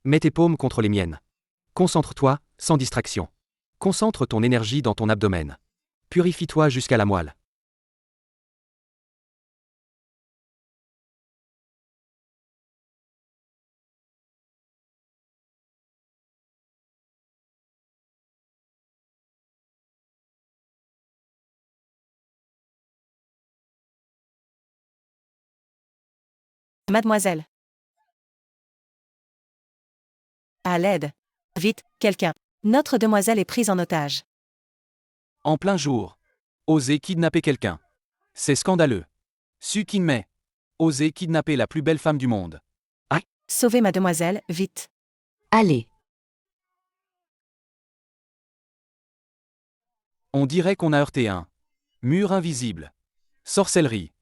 Mets tes paumes contre les miennes. Concentre-toi, sans distraction. Concentre ton énergie dans ton abdomen. Purifie-toi jusqu'à la moelle. Mademoiselle. À l'aide. Vite, quelqu'un. Notre demoiselle est prise en otage. En plein jour. Oser kidnapper quelqu'un. C'est scandaleux. Su Qingmei. Oser kidnapper la plus belle femme du monde. Sauvez ma demoiselle, vite. Allez. On dirait qu'on a heurté un mur invisible. Sorcellerie.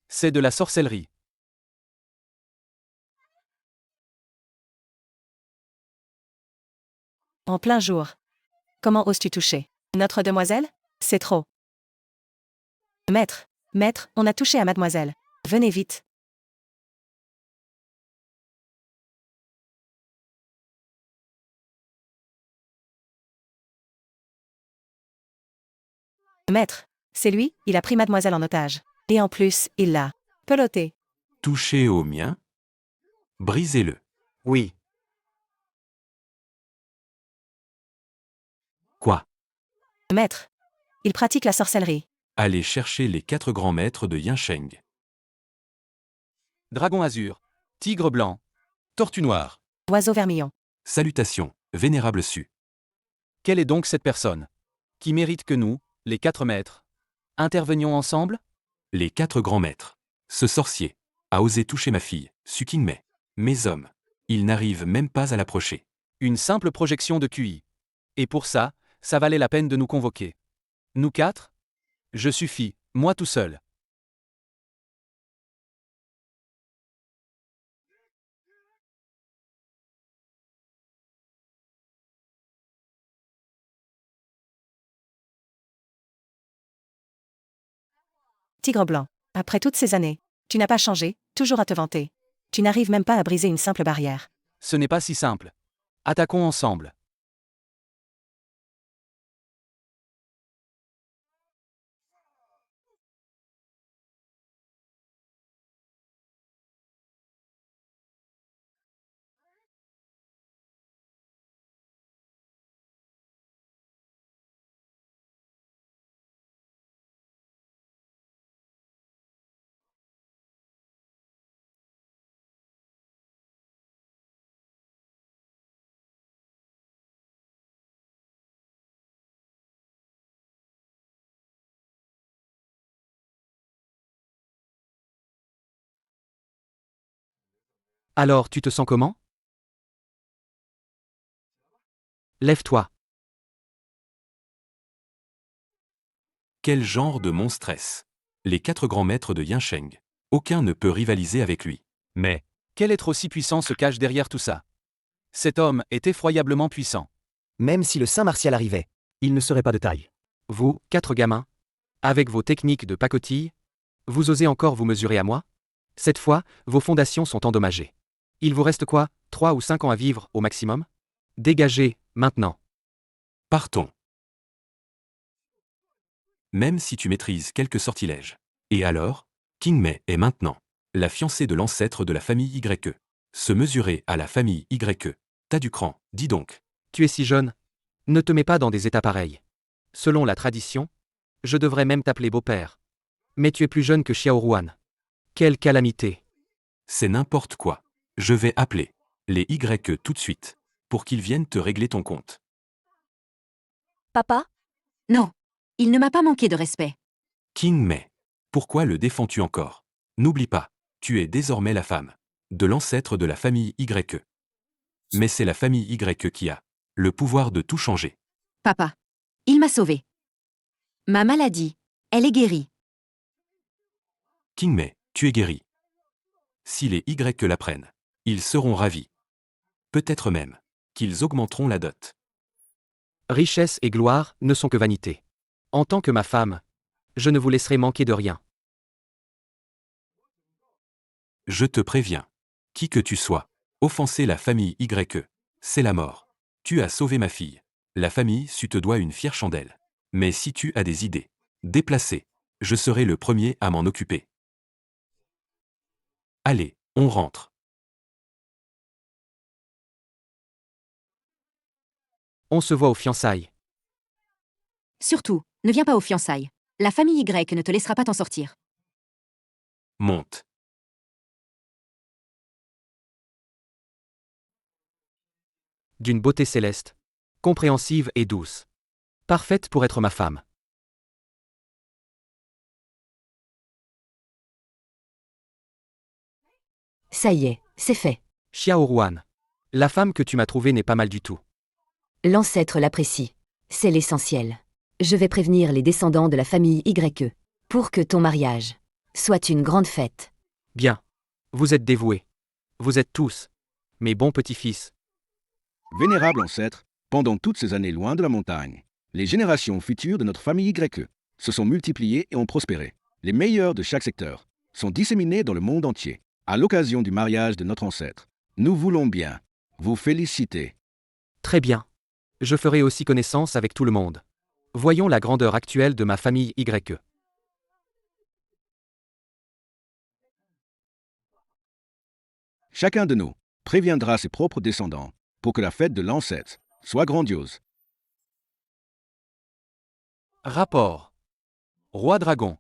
C'est de la sorcellerie. En plein jour. Comment oses-tu toucher notre demoiselle? C'est trop. Maître, on a touché à mademoiselle. Venez vite. Maître, c'est lui, il a pris mademoiselle en otage. Et en plus, il l'a pelotée. Touchez au mien. Brisez-le. Oui. Quoi? Maître, il pratique la sorcellerie. Allez chercher les 4 grands maîtres de Yinsheng. Dragon azur. Tigre blanc. Tortue noire. Oiseau vermillon. Salutations, vénérable Su. Quelle est donc cette personne qui mérite que nous, les 4 maîtres, intervenions ensemble? Les 4 grands maîtres. Ce sorcier a osé toucher ma fille, Su Qingmei. Mes hommes. Ils n'arrivent même pas à l'approcher. Une simple projection de QI. Et pour ça, ça valait la peine de nous convoquer. Nous 4? Je suffis, moi tout seul. Tigre blanc. Après toutes ces années, tu n'as pas changé, toujours à te vanter. Tu n'arrives même pas à briser une simple barrière. Ce n'est pas si simple. Attaquons ensemble. Alors tu te sens comment? Lève-toi. Quel genre de monstre est-ce? Les 4 grands maîtres de Yinsheng. Aucun ne peut rivaliser avec lui. Mais, quel être aussi puissant se cache derrière tout ça? Cet homme est effroyablement puissant. Même si le saint martial arrivait, il ne serait pas de taille. Vous, 4 gamins, avec vos techniques de pacotille, vous osez encore vous mesurer à moi? Cette fois, vos fondations sont endommagées. Il vous reste quoi, 3 ou 5 ans à vivre au maximum? Dégagez, maintenant. Partons. Même si tu maîtrises quelques sortilèges. Et alors? Qingmei est maintenant la fiancée de l'ancêtre de la famille YE. Se mesurer à la famille YE. T'as du cran, dis donc. Tu es si jeune. Ne te mets pas dans des états pareils. Selon la tradition, je devrais même t'appeler beau-père. Mais tu es plus jeune que Xiaoruan. Quelle calamité. C'est n'importe quoi. Je vais appeler les YE tout de suite, pour qu'ils viennent te régler ton compte. Papa? Non. Il ne m'a pas manqué de respect. Qingmei. Pourquoi le défends-tu encore? N'oublie pas, tu es désormais la femme de l'ancêtre de la famille YE. Mais c'est la famille YE qui a le pouvoir de tout changer. Papa. Il m'a sauvé. Ma maladie. Elle est guérie. Qingmei, tu es guéri. Si les YE l'apprennent, ils seront ravis. Peut-être même qu'ils augmenteront la dot. Richesse et gloire ne sont que vanité. En tant que ma femme, je ne vous laisserai manquer de rien. Je te préviens. Qui que tu sois, offenser la famille YE C'est la mort. Tu as sauvé ma fille. La famille Su te doit une fière chandelle. Mais si tu as des idées déplacées, je serai le premier à m'en occuper. Allez, on rentre. On se voit aux fiançailles. Surtout, ne viens pas aux fiançailles. La famille Y ne te laissera pas t'en sortir. Monte. D'une beauté céleste, compréhensive et douce. Parfaite pour être ma femme. Ça y est, c'est fait. Xiao Ruan. La femme que tu m'as trouvée n'est pas mal du tout. L'ancêtre l'apprécie. C'est l'essentiel. Je vais prévenir les descendants de la famille YE pour que ton mariage soit une grande fête. Bien. Vous êtes dévoués. Vous êtes tous mes bons petits-fils. Vénérable ancêtre, pendant toutes ces années loin de la montagne, les générations futures de notre famille YE se sont multipliées et ont prospéré. Les meilleurs de chaque secteur sont disséminés dans le monde entier, à l'occasion du mariage de notre ancêtre. Nous voulons bien vous féliciter. Très bien. Je ferai aussi connaissance avec tout le monde. Voyons la grandeur actuelle de ma famille YE. Chacun de nous préviendra ses propres descendants pour que la fête de l'ancêtre soit grandiose. Rapport. Roi Dragon.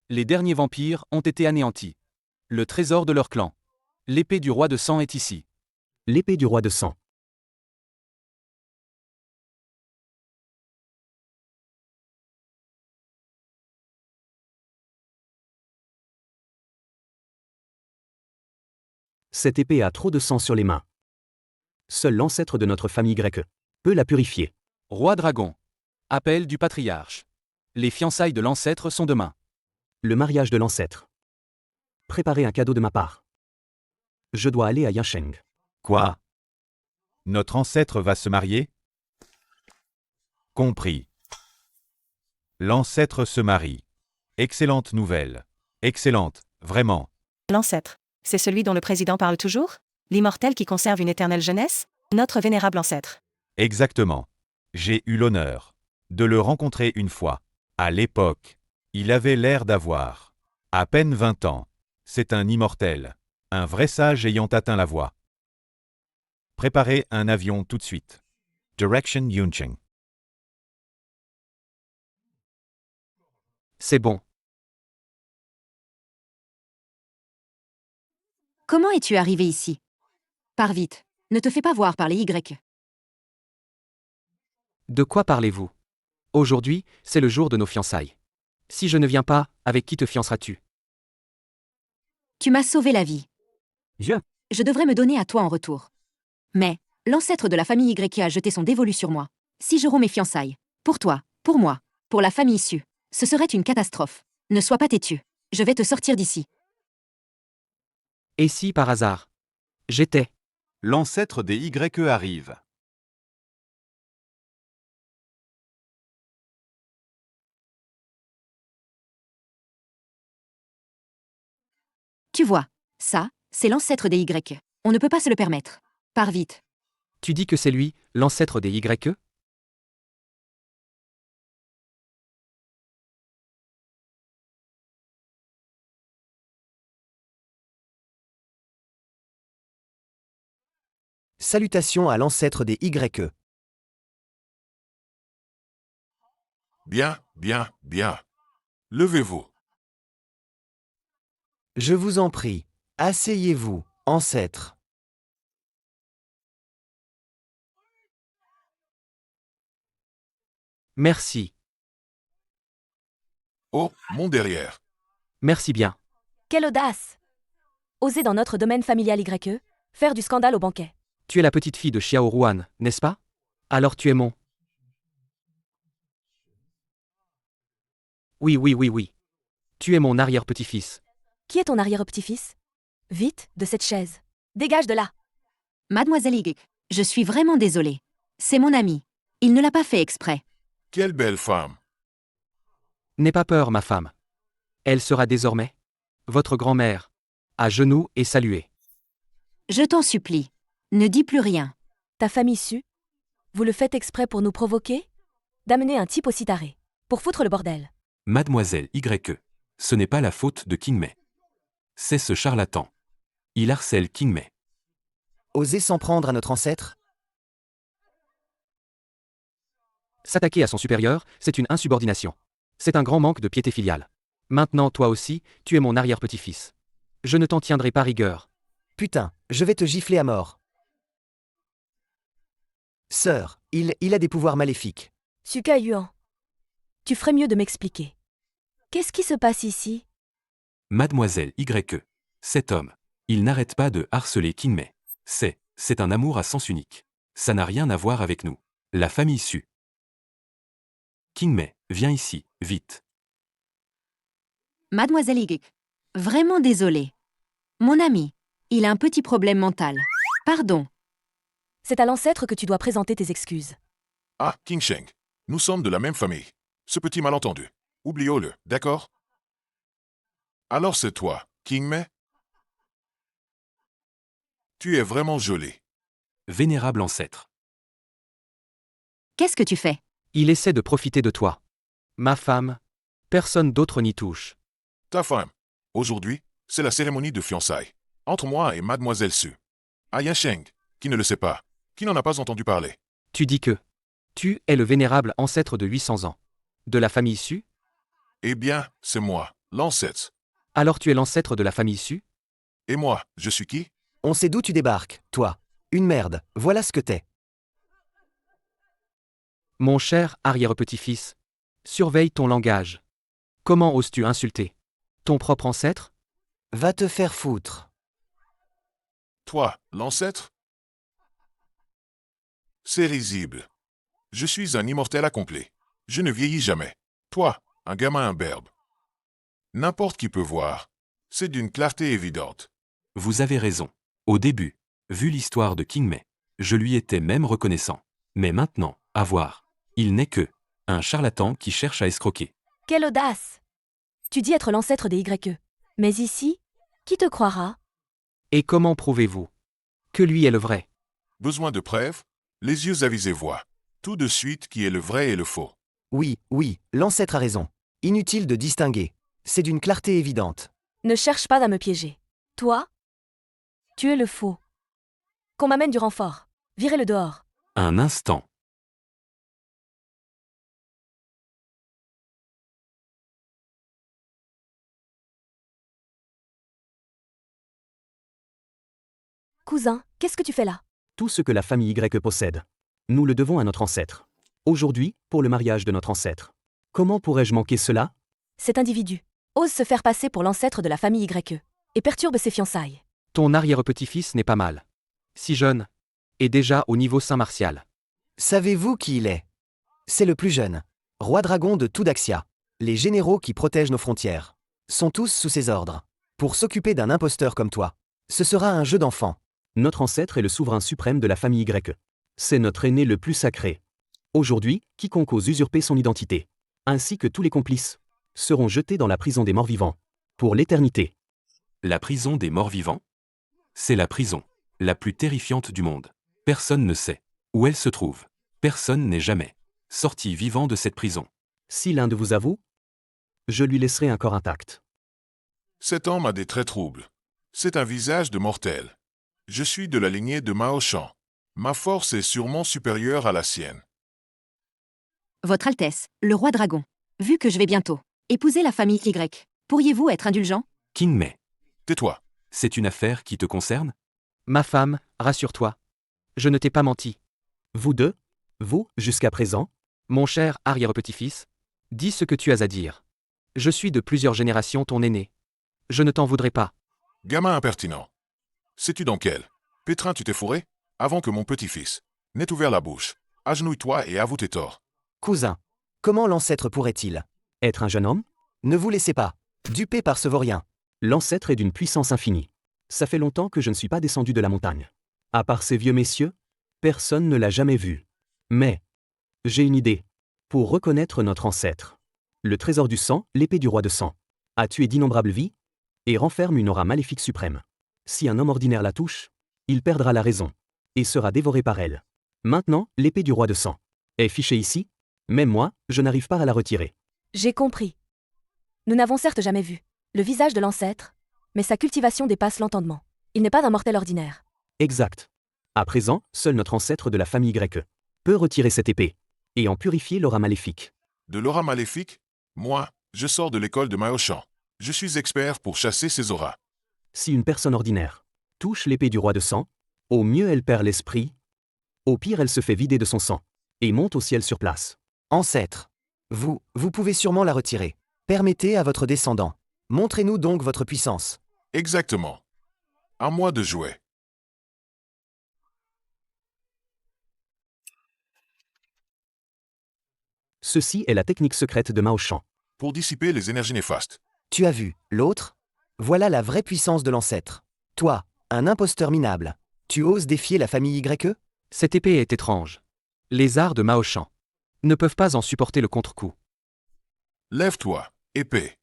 Les derniers vampires ont été anéantis. Le trésor de leur clan. L'épée du roi de sang est ici. L'épée du roi de sang. Cette épée a trop de sang sur les mains. Seul l'ancêtre de notre famille grecque peut la purifier. Roi Dragon. Appel du patriarche. Les fiançailles de l'ancêtre sont demain. Le mariage de l'ancêtre. Préparez un cadeau de ma part. Je dois aller à Yinsheng. Quoi? Notre ancêtre va se marier? Compris. L'ancêtre se marie. Excellente nouvelle. Excellente, vraiment. L'ancêtre. C'est celui dont le président parle toujours? L'immortel qui conserve une éternelle jeunesse? Notre vénérable ancêtre. Exactement. J'ai eu l'honneur de le rencontrer une fois. À l'époque, il avait l'air d'avoir à peine 20 ans. C'est un immortel, un vrai sage ayant atteint la voie. Préparez un avion tout de suite. Direction Yuncheng. C'est bon. Comment es-tu arrivé ici? Pars vite. Ne te fais pas voir par les Y. De quoi parlez-vous? Aujourd'hui, c'est le jour de nos fiançailles. Si je ne viens pas, avec qui te fianceras-tu? Tu m'as sauvé la vie. Je devrais me donner à toi en retour. Mais, l'ancêtre de la famille Y a jeté son dévolu sur moi. Si je romps mes fiançailles, pour toi, pour moi, pour la famille Su, ce serait une catastrophe. Ne sois pas têtu. Je vais te sortir d'ici. Et si, par hasard, j'étais? L'ancêtre des YE arrive. Tu vois, ça, c'est l'ancêtre des Y. On ne peut pas se le permettre. Pars vite. Tu dis que c'est lui, l'ancêtre des YE? Salutations à l'ancêtre des YE. Bien, bien, bien. Levez-vous. Je vous en prie, asseyez-vous, ancêtre. Merci. Oh, mon derrière. Merci bien. Quelle audace! Oser dans notre domaine familial YE, faire du scandale au banquet. Tu es la petite fille de Xiao Ruan, n'est-ce pas? Alors tu es mon... Oui. Tu es mon arrière-petit-fils. Qui est ton arrière-petit-fils? Vite, de cette chaise. Dégage de là! Mademoiselle Y, je suis vraiment désolée. C'est mon ami. Il ne l'a pas fait exprès. Quelle belle femme. N'aie pas peur, ma femme. Elle sera désormais votre grand-mère, à genoux et saluée. Je t'en supplie. Ne dis plus rien. Ta famille sue? Vous le faites exprès pour nous provoquer? D'amener un type aussi taré. Pour foutre le bordel. Mademoiselle YE. Ce n'est pas la faute de Kingmei. C'est ce charlatan. Il harcèle Kingmei. Oser s'en prendre à notre ancêtre? S'attaquer à son supérieur, c'est une insubordination. C'est un grand manque de piété filiale. Maintenant, toi aussi, tu es mon arrière-petit-fils. Je ne t'en tiendrai pas rigueur. Putain, je vais te gifler à mort. Sœur, il a des pouvoirs maléfiques. Suka Yuan. Tu ferais mieux de m'expliquer. Qu'est-ce qui se passe ici? Mademoiselle YE. Cet homme. Il n'arrête pas de harceler Kingmei. C'est un amour à sens unique. Ça n'a rien à voir avec nous. La famille sue. Kingmei, viens ici, vite. Mademoiselle Y. Vraiment désolée. Mon ami, il a un petit problème mental. Pardon. C'est à l'ancêtre que tu dois présenter tes excuses. Ah, King Sheng. Nous sommes de la même famille. Ce petit malentendu. Oublions-le, d'accord? Alors c'est toi, Kingmei? Tu es vraiment joli. Vénérable ancêtre. Qu'est-ce que tu fais? Il essaie de profiter de toi. Ma femme, personne d'autre n'y touche. Ta femme. Aujourd'hui, c'est la cérémonie de fiançailles. Entre moi et Mademoiselle Su. Ah, Yasheng, qui ne le sait pas, qui n'en a pas entendu parler. Tu dis que tu es le vénérable ancêtre de 800 ans. De la famille Su? Eh bien, c'est moi, l'ancêtre. Alors tu es l'ancêtre de la famille Su? Et moi, je suis qui? On sait d'où tu débarques, toi. Une merde, voilà ce que t'es. Mon cher arrière-petit-fils, surveille ton langage. Comment oses-tu insulter ton propre ancêtre? Va te faire foutre. Toi, l'ancêtre? C'est risible. Je suis un immortel accompli. Je ne vieillis jamais. Toi, un gamin imberbe. N'importe qui peut voir. C'est d'une clarté évidente. Vous avez raison. Au début, vu l'histoire de Kingmei, je lui étais même reconnaissant. Mais maintenant, à voir. Il n'est que un charlatan qui cherche à escroquer. Quelle audace! Tu dis être l'ancêtre des YE. Mais ici, qui te croira? Et comment prouvez-vous que lui est le vrai? Besoin de preuves? Les yeux avisés voient. Tout de suite qui est le vrai et le faux. Oui, l'ancêtre a raison. Inutile de distinguer. C'est d'une clarté évidente. Ne cherche pas à me piéger. Toi? Tu es le faux. Qu'on m'amène du renfort. Virez-le dehors. Un instant. Cousin, qu'est-ce que tu fais là? Tout ce que la famille Y possède. Nous le devons à notre ancêtre. Aujourd'hui, pour le mariage de notre ancêtre. Comment pourrais-je manquer cela? Cet individu ose se faire passer pour l'ancêtre de la famille YE et perturbe ses fiançailles. Ton arrière-petit-fils n'est pas mal. Si jeune. Et déjà au niveau Saint-Martial. Savez-vous qui il est? C'est le plus jeune. Roi dragon de tout Daxia. Les généraux qui protègent nos frontières. Sont tous sous ses ordres. Pour s'occuper d'un imposteur comme toi. Ce sera un jeu d'enfant. Notre ancêtre est le souverain suprême de la famille Y. C'est notre aîné le plus sacré. Aujourd'hui, quiconque ose usurper son identité, ainsi que tous les complices, seront jetés dans la prison des morts-vivants. Pour l'éternité. La prison des morts-vivants? C'est la prison la plus terrifiante du monde. Personne ne sait où elle se trouve. Personne n'est jamais sorti vivant de cette prison. Si l'un de vous avoue, je lui laisserai un corps intact. Cet homme a des traits troubles. C'est un visage de mortel. Je suis de la lignée de Mao Shan. Ma force est sûrement supérieure à la sienne. Votre Altesse, le roi dragon. Vu que je vais bientôt épouser la famille Y, pourriez-vous être indulgent? Kingmei, Tais-toi. c'est une affaire qui te concerne? Ma femme, rassure-toi. Je ne t'ai pas menti. Vous deux? Vous, jusqu'à présent? Mon cher arrière-petit-fils, dis ce que tu as à dire. Je suis de plusieurs générations ton aîné. Je ne t'en voudrais pas. Gamin impertinent. Sais-tu dans quel pétrin tu t'es fourré? Avant que mon petit-fils n'ait ouvert la bouche. Agenouille-toi et avoue tes torts. Cousin, comment l'ancêtre pourrait-il être un jeune homme? Ne vous laissez pas duper par ce vaurien. L'ancêtre est d'une puissance infinie. Ça fait longtemps que je ne suis pas descendu de la montagne. À part ces vieux messieurs, personne ne l'a jamais vu. Mais j'ai une idée. Pour reconnaître notre ancêtre. Le trésor du sang, l'épée du roi de sang, a tué d'innombrables vies et renferme une aura maléfique suprême. Si un homme ordinaire la touche, il perdra la raison. et sera dévoré par elle. Maintenant, l'épée du roi de sang est fichée ici. Même moi, je n'arrive pas à la retirer. J'ai compris. Nous n'avons certes jamais vu le visage de l'ancêtre, mais sa cultivation dépasse l'entendement. Il n'est pas un mortel ordinaire. Exact. À présent, seul notre ancêtre de la famille grecque peut retirer cette épée et en purifier l'aura maléfique. De l'aura maléfique? Moi, je sors de l'école de Maoshan. Je suis expert pour chasser ces auras. Si une personne ordinaire touche l'épée du roi de sang, au mieux elle perd l'esprit, au pire elle se fait vider de son sang et monte au ciel sur place. Ancêtre, vous pouvez sûrement la retirer. Permettez à votre descendant. Montrez-nous donc votre puissance. Exactement. À moi de jouer. Ceci est la technique secrète de Maoshan. Pour dissiper les énergies néfastes. Tu as vu, l'autre? Voilà la vraie puissance de l'ancêtre. Toi, un imposteur minable, tu oses défier la famille YE? Cette épée est étrange. Les arts de Maoshan ne peuvent pas en supporter le contre-coup. Lève-toi, épée.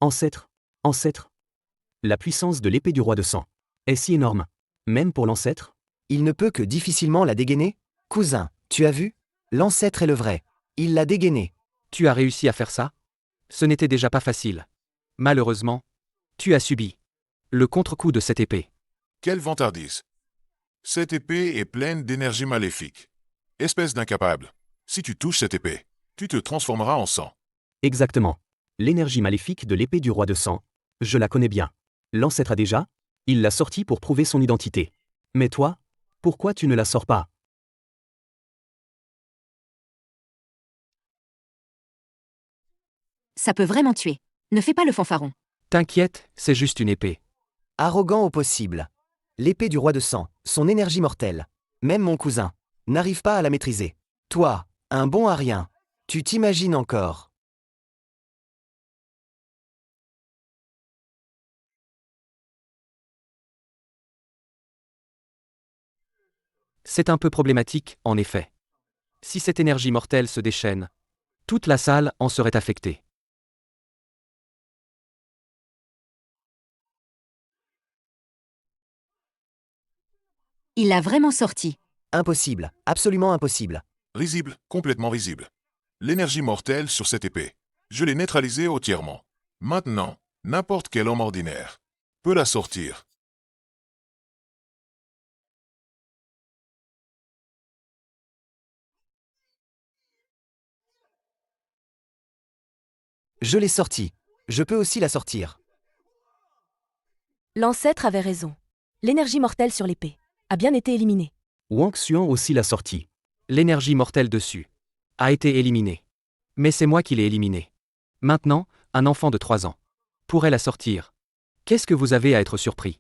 Ancêtre, la puissance de l'épée du roi de sang est si énorme, même pour l'ancêtre? Il ne peut que difficilement la dégainer? Cousin, tu as vu? L'ancêtre est le vrai. Il l'a dégainée. Tu as réussi à faire ça? Ce n'était déjà pas facile. Malheureusement, tu as subi le contre-coup de cette épée. Quelle vantardise. Cette épée est pleine d'énergie maléfique. Espèce d'incapable. Si tu touches cette épée, tu te transformeras en sang. Exactement. L'énergie maléfique de l'épée du roi de sang, je la connais bien. L'ancêtre a déjà, il l'a sortie pour prouver son identité. Mais toi, pourquoi tu ne la sors pas? Ça peut vraiment tuer. Ne fais pas le fanfaron. T'inquiète, c'est juste une épée. Arrogant au possible. L'épée du roi de sang, son énergie mortelle. Même mon cousin n'arrive pas à la maîtriser. Toi, un bon à rien. Tu t'imagines encore. C'est un peu problématique, en effet. Si cette énergie mortelle se déchaîne, toute la salle en serait affectée. Il l'a vraiment sorti. Impossible, absolument impossible. Risible, complètement risible. L'énergie mortelle sur cette épée. Je l'ai neutralisée entièrement. Maintenant, n'importe quel homme ordinaire peut la sortir. Je l'ai sortie. Je peux aussi la sortir. L'ancêtre avait raison. L'énergie mortelle sur l'épée a bien été éliminée. Wang Xuan aussi l'a sortie. L'énergie mortelle dessus a été éliminée. Mais c'est moi qui l'ai éliminée. Maintenant, un enfant de 3 ans pourrait la sortir. Qu'est-ce que vous avez à être surpris?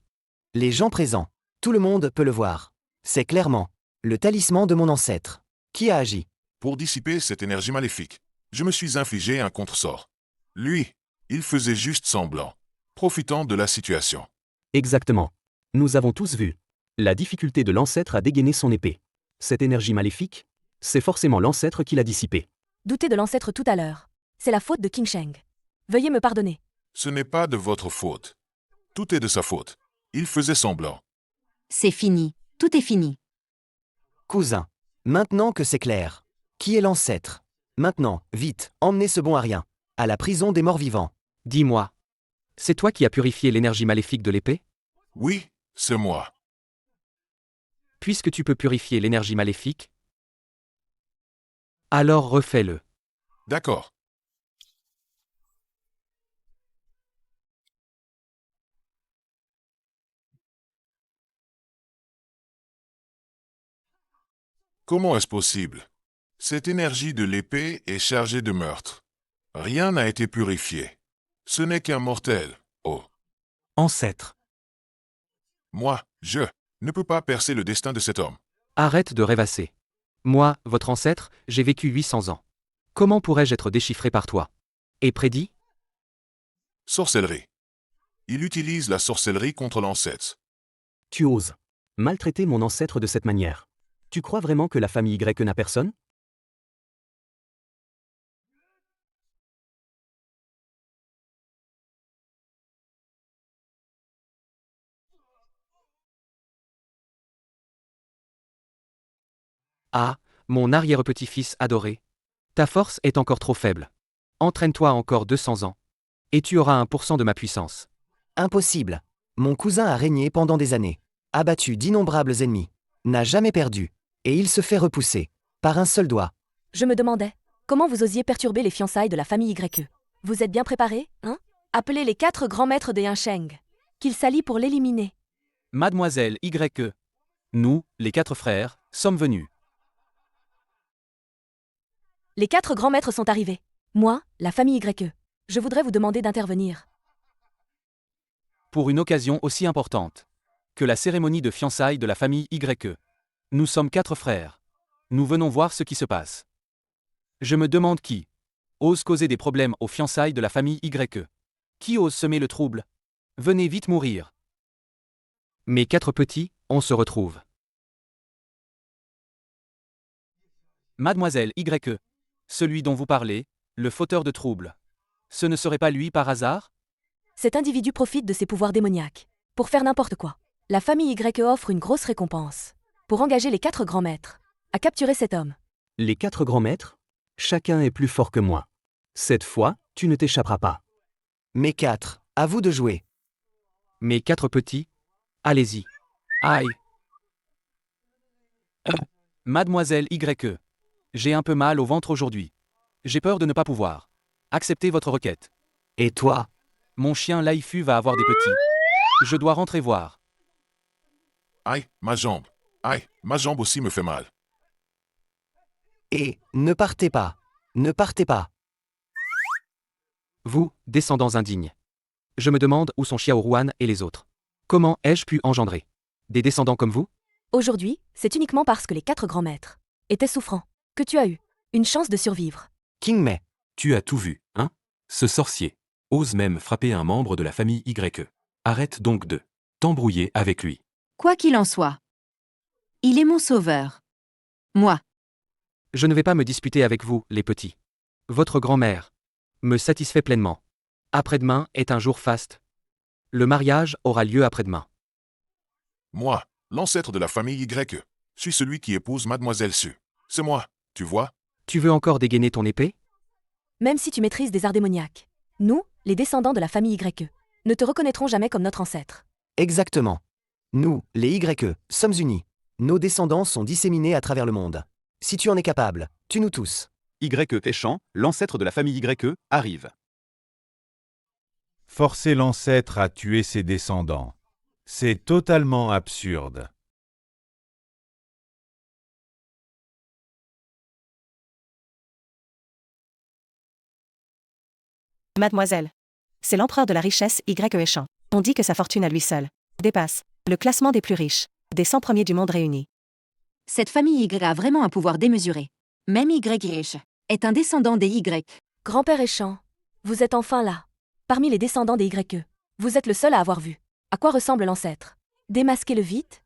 Les gens présents, tout le monde peut le voir. C'est clairement le talisman de mon ancêtre. Qui a agi? Pour dissiper cette énergie maléfique, je me suis infligé un contre-sort. Lui, il faisait juste semblant, profitant de la situation. Exactement. Nous avons tous vu la difficulté de l'ancêtre à dégainer son épée. Cette énergie maléfique, c'est forcément l'ancêtre qui l'a dissipée. Douter de l'ancêtre tout à l'heure. C'est la faute de King Sheng. Veuillez me pardonner. Ce n'est pas de votre faute. Tout est de sa faute. Il faisait semblant. C'est fini. Tout est fini. Cousin, maintenant que c'est clair, qui est l'ancêtre? Maintenant, vite, emmenez ce bon à rien à la prison des morts vivants. Dis-moi, c'est toi qui as purifié l'énergie maléfique de l'épée? Oui, c'est moi. Puisque tu peux purifier l'énergie maléfique, alors refais-le. D'accord. Comment est-ce possible? Cette énergie de l'épée est chargée de meurtre. Rien n'a été purifié. Ce n'est qu'un mortel. Oh. Ancêtre. Moi, je ne peux pas percer le destin de cet homme. Arrête de rêvasser. Moi, votre ancêtre, j'ai vécu 800 ans. Comment pourrais-je être déchiffré par toi? Et prédit? Sorcellerie. Il utilise la sorcellerie contre l'ancêtre. Tu oses maltraiter mon ancêtre de cette manière. Tu crois vraiment que la famille Y n'a personne? Ah, mon arrière-petit-fils adoré. Ta force est encore trop faible. Entraîne-toi encore 200 ans. Et tu auras 1% de ma puissance. Impossible. Mon cousin a régné pendant des années. A battu d'innombrables ennemis. N'a jamais perdu. Et il se fait repousser. Par un seul doigt. Je me demandais, comment vous osiez perturber les fiançailles de la famille YE? Vous êtes bien préparés, hein? Appelez les 4 grands maîtres des Yinsheng. Qu'ils s'allient pour l'éliminer. Mademoiselle YE. Nous, les 4 frères, sommes venus. Les 4 grands maîtres sont arrivés. Moi, la famille YE. Je voudrais vous demander d'intervenir. Pour une occasion aussi importante que la cérémonie de fiançailles de la famille YE. Nous sommes 4 frères. Nous venons voir ce qui se passe. Je me demande qui ose causer des problèmes aux fiançailles de la famille YE. Qui ose semer le trouble? Venez vite mourir. Mes 4 petits, on se retrouve. Mademoiselle YE. Celui dont vous parlez, le fauteur de troubles. Ce ne serait pas lui par hasard? Cet individu profite de ses pouvoirs démoniaques pour faire n'importe quoi. La famille YE offre une grosse récompense pour engager les 4 grands maîtres à capturer cet homme. Les 4 grands maîtres? Chacun est plus fort que moi. Cette fois, tu ne t'échapperas pas. Mes 4, à vous de jouer. Mes 4 petits, allez-y. Aïe. Mademoiselle YE. J'ai un peu mal au ventre aujourd'hui. J'ai peur de ne pas pouvoir accepter votre requête. Et toi? Mon chien Laifu va avoir des petits. Je dois rentrer voir. Aïe, ma jambe. Aïe, ma jambe aussi me fait mal. Et, ne partez pas. Ne partez pas. Vous, descendants indignes. Je me demande où sont Xiaoruan et les autres. Comment ai-je pu engendrer des descendants comme vous? Aujourd'hui, c'est uniquement parce que les 4 grands maîtres étaient souffrants que tu as eu une chance de survivre. King Mei. Tu as tout vu, hein? Ce sorcier ose même frapper un membre de la famille YE. Arrête donc de t'embrouiller avec lui. Quoi qu'il en soit. Il est mon sauveur. Moi. Je ne vais pas me disputer avec vous, les petits. Votre grand-mère me satisfait pleinement. Après-demain est un jour faste. Le mariage aura lieu après-demain. Moi, l'ancêtre de la famille YE, suis celui qui épouse Mademoiselle Su. C'est moi, tu vois? Tu veux encore dégainer ton épée? Même si tu maîtrises des arts démoniaques, nous, les descendants de la famille YE, ne te reconnaîtrons jamais comme notre ancêtre. Exactement. Nous, les YE, sommes unis. Nos descendants sont disséminés à travers le monde. Si tu en es capable, tue-nous tous. YE Échant, l'ancêtre de la famille YE, arrive. Forcer l'ancêtre à tuer ses descendants. C'est totalement absurde. Mademoiselle. C'est l'empereur de la richesse YE Échant. On dit que sa fortune à lui seul dépasse le classement des plus riches, des 100 premiers du monde réunis. Cette famille Y a vraiment un pouvoir démesuré. Même YE est un descendant des Y. Grand-père Échant, vous êtes enfin là. Parmi les descendants des YE, vous êtes le seul à avoir vu à quoi ressemble l'ancêtre. Démasquez-le vite.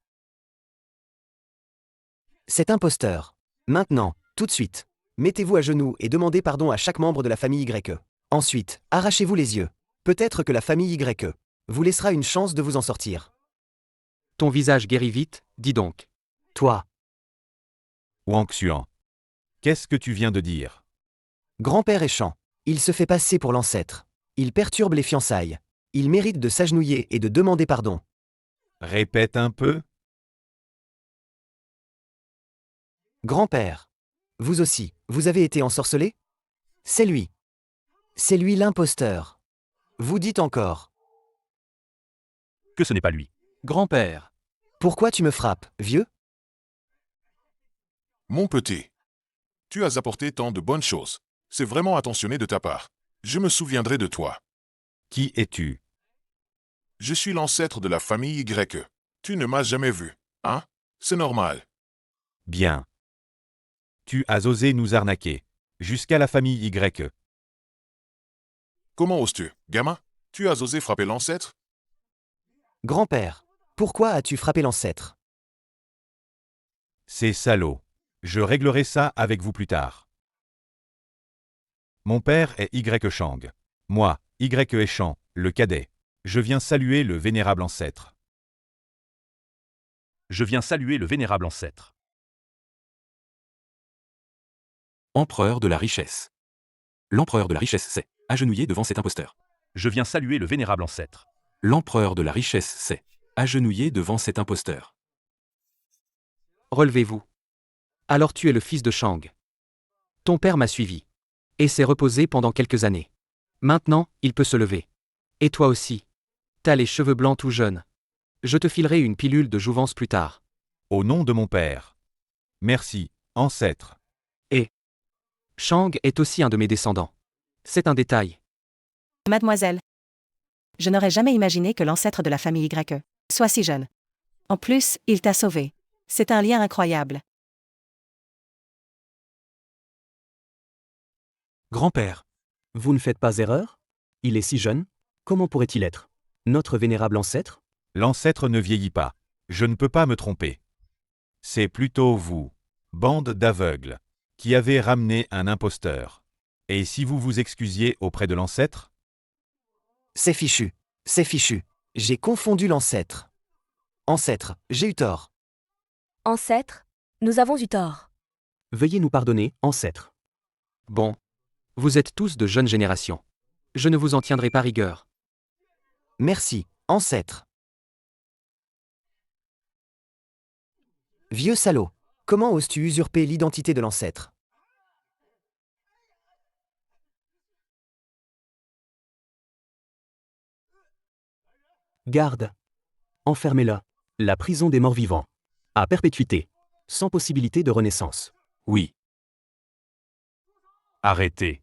Cet imposteur. Maintenant, tout de suite. Mettez-vous à genoux et demandez pardon à chaque membre de la famille YE. Ensuite, arrachez-vous les yeux. Peut-être que la famille YE vous laissera une chance de vous en sortir. Ton visage guérit vite, dis donc. Toi, Wang Xuan. Qu'est-ce que tu viens de dire? grand-père Échant, il se fait passer pour l'ancêtre. Il perturbe les fiançailles. Il mérite de s'agenouiller et de demander pardon. Répète un peu. Grand-père. Vous aussi, vous avez été ensorcelé? C'est lui. C'est lui l'imposteur. Vous dites encore. Que ce n'est pas lui. Grand-père. Pourquoi tu me frappes, vieux? Mon petit, tu as apporté tant de bonnes choses. C'est vraiment attentionné de ta part. Je me souviendrai de toi. Qui es-tu? Je suis l'ancêtre de la famille YE. Tu ne m'as jamais vu, hein? C'est normal. Bien. Tu as osé nous arnaquer. Jusqu'à la famille YE. Comment oses-tu, gamin? Tu as osé frapper l'ancêtre? Grand-père, pourquoi as-tu frappé l'ancêtre? C'est salaud. Je réglerai ça avec vous plus tard. Mon père est Y Shang. Moi, Y Échant, le cadet. Je viens saluer le vénérable ancêtre. Je viens saluer le vénérable ancêtre. Empereur de la richesse. L'empereur de la richesse s'est agenouillé devant cet imposteur. Je viens saluer le vénérable ancêtre. L'empereur de la richesse s'est agenouillé devant cet imposteur. Relevez-vous. Alors tu es le fils de Shang. Ton père m'a suivi. Et s'est reposé pendant quelques années. Maintenant, il peut se lever. Et toi aussi. T'as les cheveux blancs tout jeunes. Je te filerai une pilule de jouvence plus tard. Au nom de mon père. Merci, ancêtre. Shang est aussi un de mes descendants. C'est un détail. Mademoiselle. Je n'aurais jamais imaginé que l'ancêtre de la famille Y soit si jeune. En plus, il t'a sauvé. C'est un lien incroyable. Grand-père, Vous ne faites pas erreur? Il est si jeune? Comment pourrait-il être notre vénérable ancêtre? L'ancêtre ne vieillit pas. Je ne peux pas me tromper. C'est plutôt vous, bande d'aveugles, qui avez ramené un imposteur. Et si vous vous excusiez auprès de l'ancêtre? C'est fichu. C'est fichu. J'ai confondu l'ancêtre. Ancêtre, j'ai eu tort. Ancêtre, nous avons eu tort. Veuillez nous pardonner, ancêtre. Bon. Vous êtes tous de jeune génération. Je ne vous en tiendrai pas rigueur. Merci, ancêtre. Vieux salaud, comment oses-tu usurper l'identité de l'ancêtre? Garde. Enfermez-le. La prison des morts vivants. À perpétuité. Sans possibilité de renaissance. Oui. Arrêtez.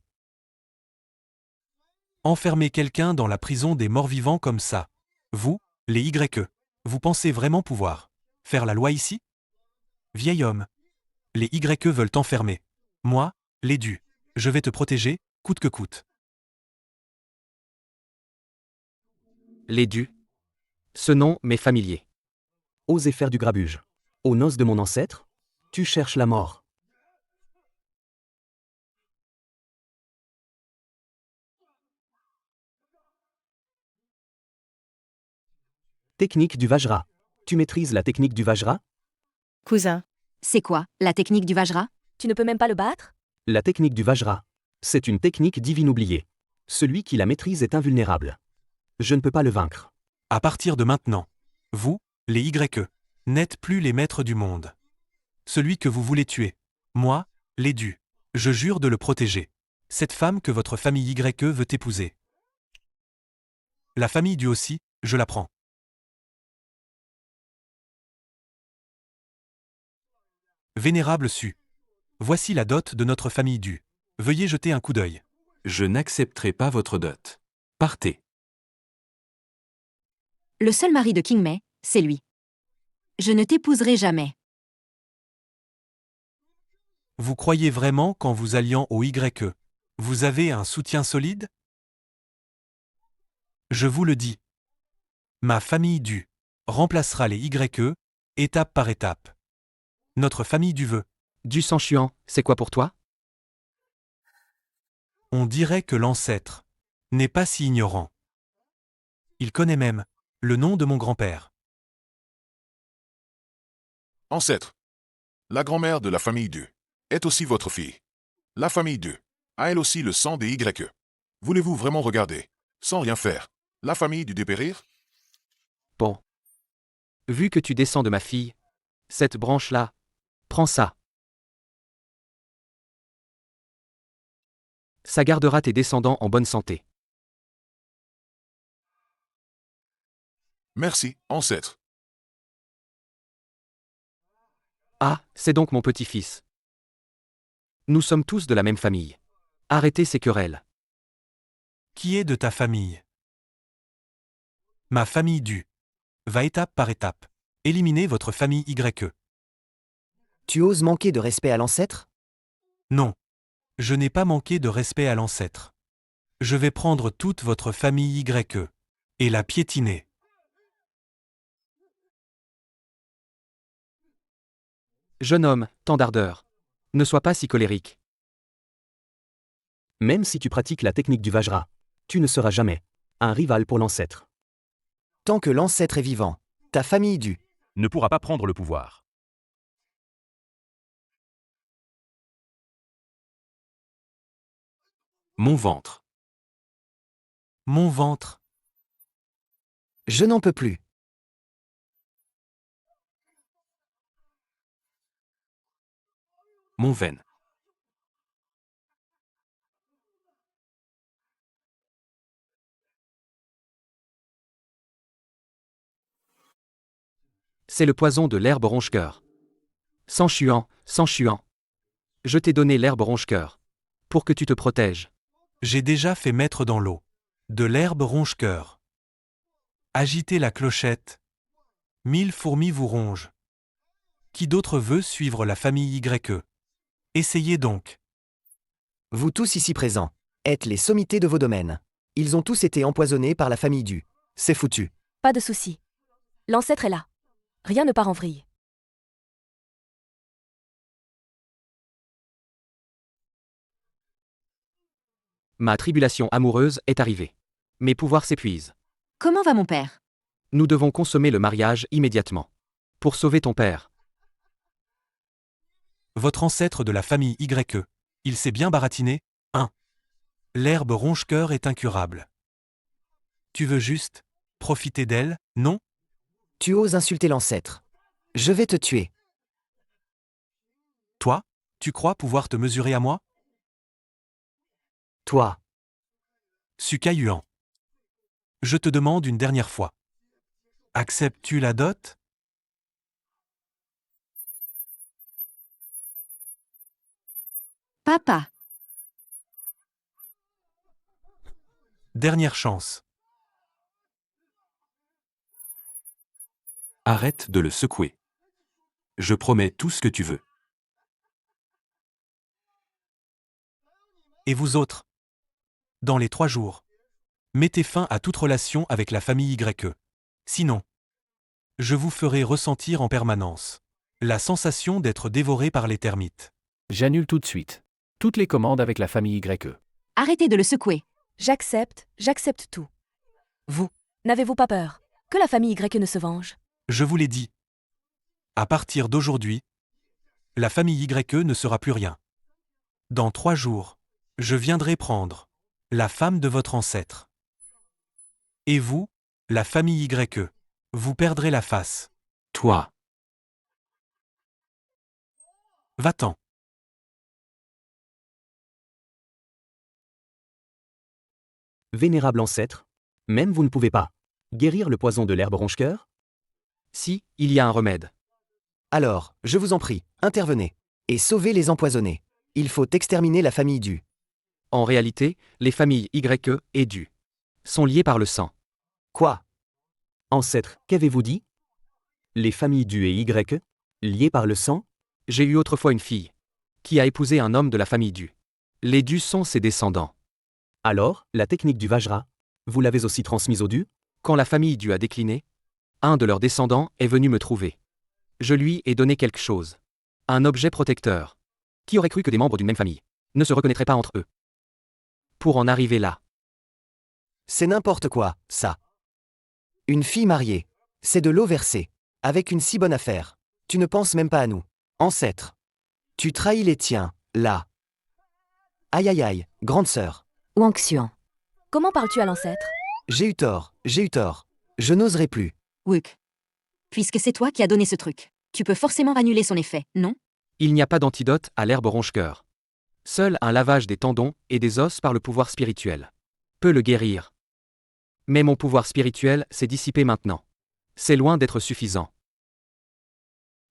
enfermer quelqu'un dans la prison des morts-vivants comme ça. Vous, les YE, vous pensez vraiment pouvoir faire la loi ici? Vieil homme. Les YE veulent t'enfermer. Moi, l'édu. Je vais te protéger, coûte que coûte. L'édu. Ce nom m'est familier. Osez faire du grabuge. Aux noces de mon ancêtre? Tu cherches la mort. Technique du Vajra. Tu maîtrises la technique du Vajra? Cousin. C'est quoi, la technique du Vajra? Tu ne peux même pas le battre? La technique du Vajra. C'est une technique divine oubliée. Celui qui la maîtrise est invulnérable. Je ne peux pas le vaincre. À partir de maintenant, vous, les YE, n'êtes plus les maîtres du monde. Celui que vous voulez tuer, moi, l'édu, je jure de le protéger. Cette femme que votre famille YE veut épouser. La famille du aussi, je la prends. Vénérable Su. Voici la dot de notre famille du. Veuillez jeter un coup d'œil. Je n'accepterai pas votre dot. Partez. Le seul mari de King Mei, c'est lui. Je ne t'épouserai jamais. Vous croyez vraiment qu'en vous alliant au YE, vous avez un soutien solide? Je vous le dis. Ma famille du remplacera les YE, étape par étape. Notre famille du veut. Du sang chuant, c'est quoi pour toi? On dirait que l'ancêtre n'est pas si ignorant. Il connaît même le nom de mon grand-père. Ancêtre. La grand-mère de la famille 2 est aussi votre fille. La famille 2 a elle aussi le sang des YE. Voulez-vous vraiment regarder, sans rien faire, la famille du dépérir? Bon. Vu que tu descends de ma fille, cette branche-là, prends ça. Ça gardera tes descendants en bonne santé. Merci, ancêtre. Ah, c'est donc mon petit-fils. Nous sommes tous de la même famille. Arrêtez ces querelles. Qui est de ta famille? Ma famille du va étape par étape. Éliminez votre famille YE. Tu oses manquer de respect à l'ancêtre? Non. Je n'ai pas manqué de respect à l'ancêtre. Je vais prendre toute votre famille YE et la piétiner. Jeune homme, tant d'ardeur. Ne sois pas si colérique. Même si tu pratiques la technique du Vajra, tu ne seras jamais un rival pour l'ancêtre. Tant que l'ancêtre est vivant, ta famille du ne pourra pas prendre le pouvoir. Mon ventre. Mon ventre. Je n'en peux plus. Mon veine. C'est le poison de l'herbe ronge-cœur. Sang chuant. Je t'ai donné l'herbe ronge-cœur. Pour que tu te protèges. J'ai déjà fait mettre dans l'eau de l'herbe ronge-cœur. Agitez la clochette. 1000 fourmis vous rongent. Qui d'autre veut suivre la famille YE? Essayez donc. Vous tous ici présents êtes les sommités de vos domaines. Ils ont tous été empoisonnés par la famille du. C'est foutu. Pas de souci. L'ancêtre est là. Rien ne part en vrille. Ma tribulation amoureuse est arrivée. Mes pouvoirs s'épuisent. Comment va mon père? Nous devons consommer le mariage immédiatement. Pour sauver ton père. Votre ancêtre de la famille YE. Il s'est bien baratiné. 1. L'herbe ronge-cœur est incurable. Tu veux juste profiter d'elle, non? Tu oses insulter l'ancêtre. Je vais te tuer. Toi, tu crois pouvoir te mesurer à moi? Toi. Sukahuan. Je te demande une dernière fois. Acceptes-tu la dot? Papa. Dernière chance. Arrête de le secouer. Je promets tout ce que tu veux. Et vous autres? Dans les 3 jours, mettez fin à toute relation avec la famille YE. Sinon, je vous ferai ressentir en permanence la sensation d'être dévoré par les termites. J'annule tout de suite. Toutes les commandes avec la famille YE. Arrêtez de le secouer. J'accepte tout. Vous, n'avez-vous pas peur que la famille YE ne se venge? Je vous l'ai dit. À partir d'aujourd'hui, la famille YE ne sera plus rien. Dans 3 jours, je viendrai prendre la femme de votre ancêtre. Et vous, la famille YE, vous perdrez la face. Toi. Va-t'en. Vénérable ancêtre, même vous ne pouvez pas guérir le poison de l'herbe ronge-cœur? Si, il y a un remède. Alors, je vous en prie, intervenez. Et sauvez les empoisonnés. Il faut exterminer la famille du. En réalité, les familles YE et du sont liées par le sang. Quoi? Ancêtre, qu'avez-vous dit? Les familles du et YE, liées par le sang? J'ai eu autrefois une fille qui a épousé un homme de la famille du. Les dus sont ses descendants. Alors, la technique du Vajra, vous l'avez aussi transmise aux dus? Quand la famille du a décliné, un de leurs descendants est venu me trouver. Je lui ai donné quelque chose. Un objet protecteur. Qui aurait cru que des membres d'une même famille ne se reconnaîtraient pas entre eux? Pour en arriver là. C'est n'importe quoi, ça. Une fille mariée. C'est de l'eau versée. Avec une si bonne affaire. Tu ne penses même pas à nous. Ancêtre. Tu trahis les tiens, là. Aïe aïe aïe, grande sœur. Wang Xuan. Comment parles-tu à l'ancêtre? J'ai eu tort. Je n'oserai plus. Wuk. Puisque c'est toi qui as donné ce truc, tu peux forcément annuler son effet, non? Il n'y a pas d'antidote à l'herbe ronge-cœur. Seul un lavage des tendons et des os par le pouvoir spirituel peut le guérir. Mais mon pouvoir spirituel s'est dissipé maintenant. C'est loin d'être suffisant.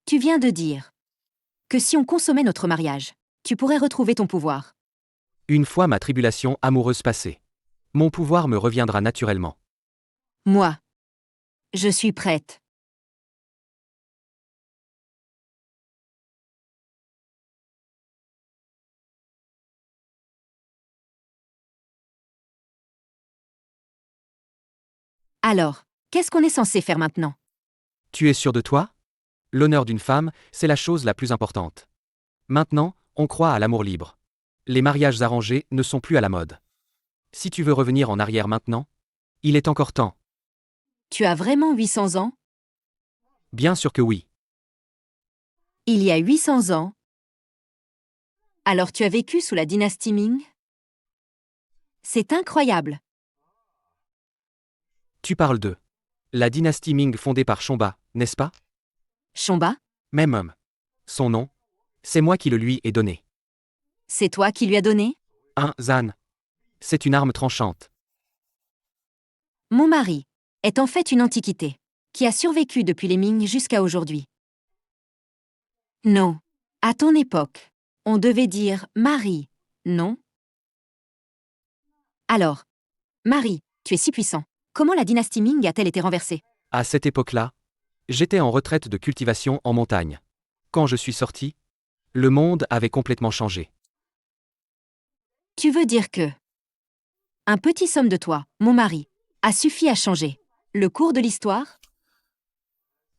Tu viens de dire que si on consommait notre mariage, tu pourrais retrouver ton pouvoir. Une fois ma tribulation amoureuse passée, mon pouvoir me reviendra naturellement. Moi, je suis prête. Alors, qu'est-ce qu'on est censé faire maintenant? Tu es sûr de toi? L'honneur d'une femme, c'est la chose la plus importante. Maintenant, on croit à l'amour libre. Les mariages arrangés ne sont plus à la mode. Si tu veux revenir en arrière maintenant, il est encore temps. Tu as vraiment 800 ans? Bien sûr que oui. Il y a 800 ans? Alors tu as vécu sous la dynastie Ming? C'est incroyable. Tu parles de la dynastie Ming fondée par Shonba, n'est-ce pas? Shonba? Même homme. Son nom? C'est moi qui le lui ai donné. C'est toi qui lui as donné? Un Zan. C'est une arme tranchante. Mon mari est en fait une antiquité, qui a survécu depuis les Ming jusqu'à aujourd'hui. Non. À ton époque, on devait dire Marie, non? Alors, Marie, tu es si puissant. Comment la dynastie Ming a-t-elle été renversée? À cette époque-là, j'étais en retraite de cultivation en montagne. Quand je suis sorti, le monde avait complètement changé. Tu veux dire que un petit somme de toi, mon mari, a suffi à changer le cours de l'histoire?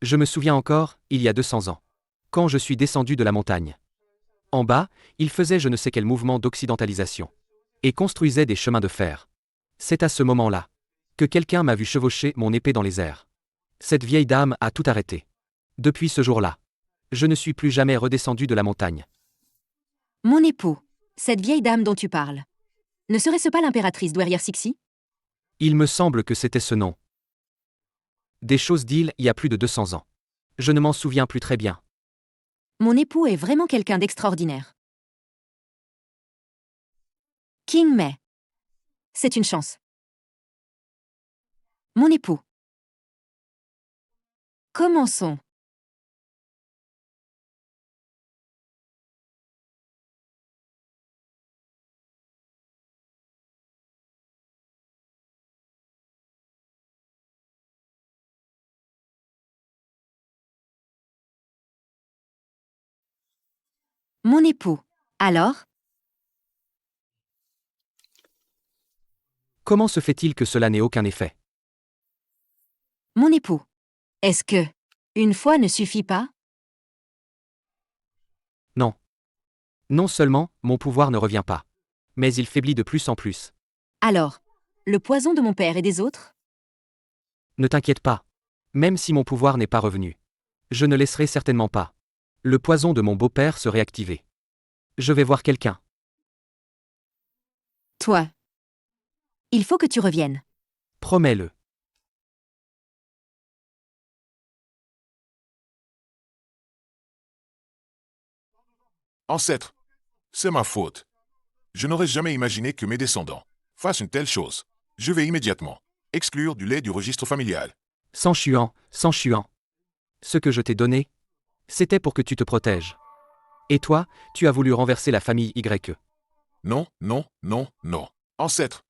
Je me souviens encore, il y a 200 ans, quand je suis descendu de la montagne. En bas, il faisait je ne sais quel mouvement d'occidentalisation et construisait des chemins de fer. C'est à ce moment-là que quelqu'un m'a vu chevaucher mon épée dans les airs. Cette vieille dame a tout arrêté. Depuis ce jour-là, je ne suis plus jamais redescendu de la montagne. Mon époux, cette vieille dame dont tu parles, ne serait-ce pas l'impératrice douairière Sixi? Il me semble que c'était ce nom. Des choses d'il y a plus de 200 ans. Je ne m'en souviens plus très bien. Mon époux est vraiment quelqu'un d'extraordinaire. King Mei. C'est une chance. Mon époux. Commençons. Mon époux. Alors? Comment se fait-il que cela n'ait aucun effet? Mon époux. Est-ce que une fois ne suffit pas? Non. Non seulement, mon pouvoir ne revient pas, mais il faiblit de plus en plus. Alors, le poison de mon père et des autres? Ne t'inquiète pas. Même si mon pouvoir n'est pas revenu, je ne laisserai certainement pas le poison de mon beau-père se réactiver. Je vais voir quelqu'un. Toi. Il faut que tu reviennes. Promets-le. Ancêtre, c'est ma faute. Je n'aurais jamais imaginé que mes descendants fassent une telle chose. Je vais immédiatement exclure du lait du registre familial. Sans Chuan. Ce que je t'ai donné, c'était pour que tu te protèges. Et toi, tu as voulu renverser la famille YE. Non. Ancêtre,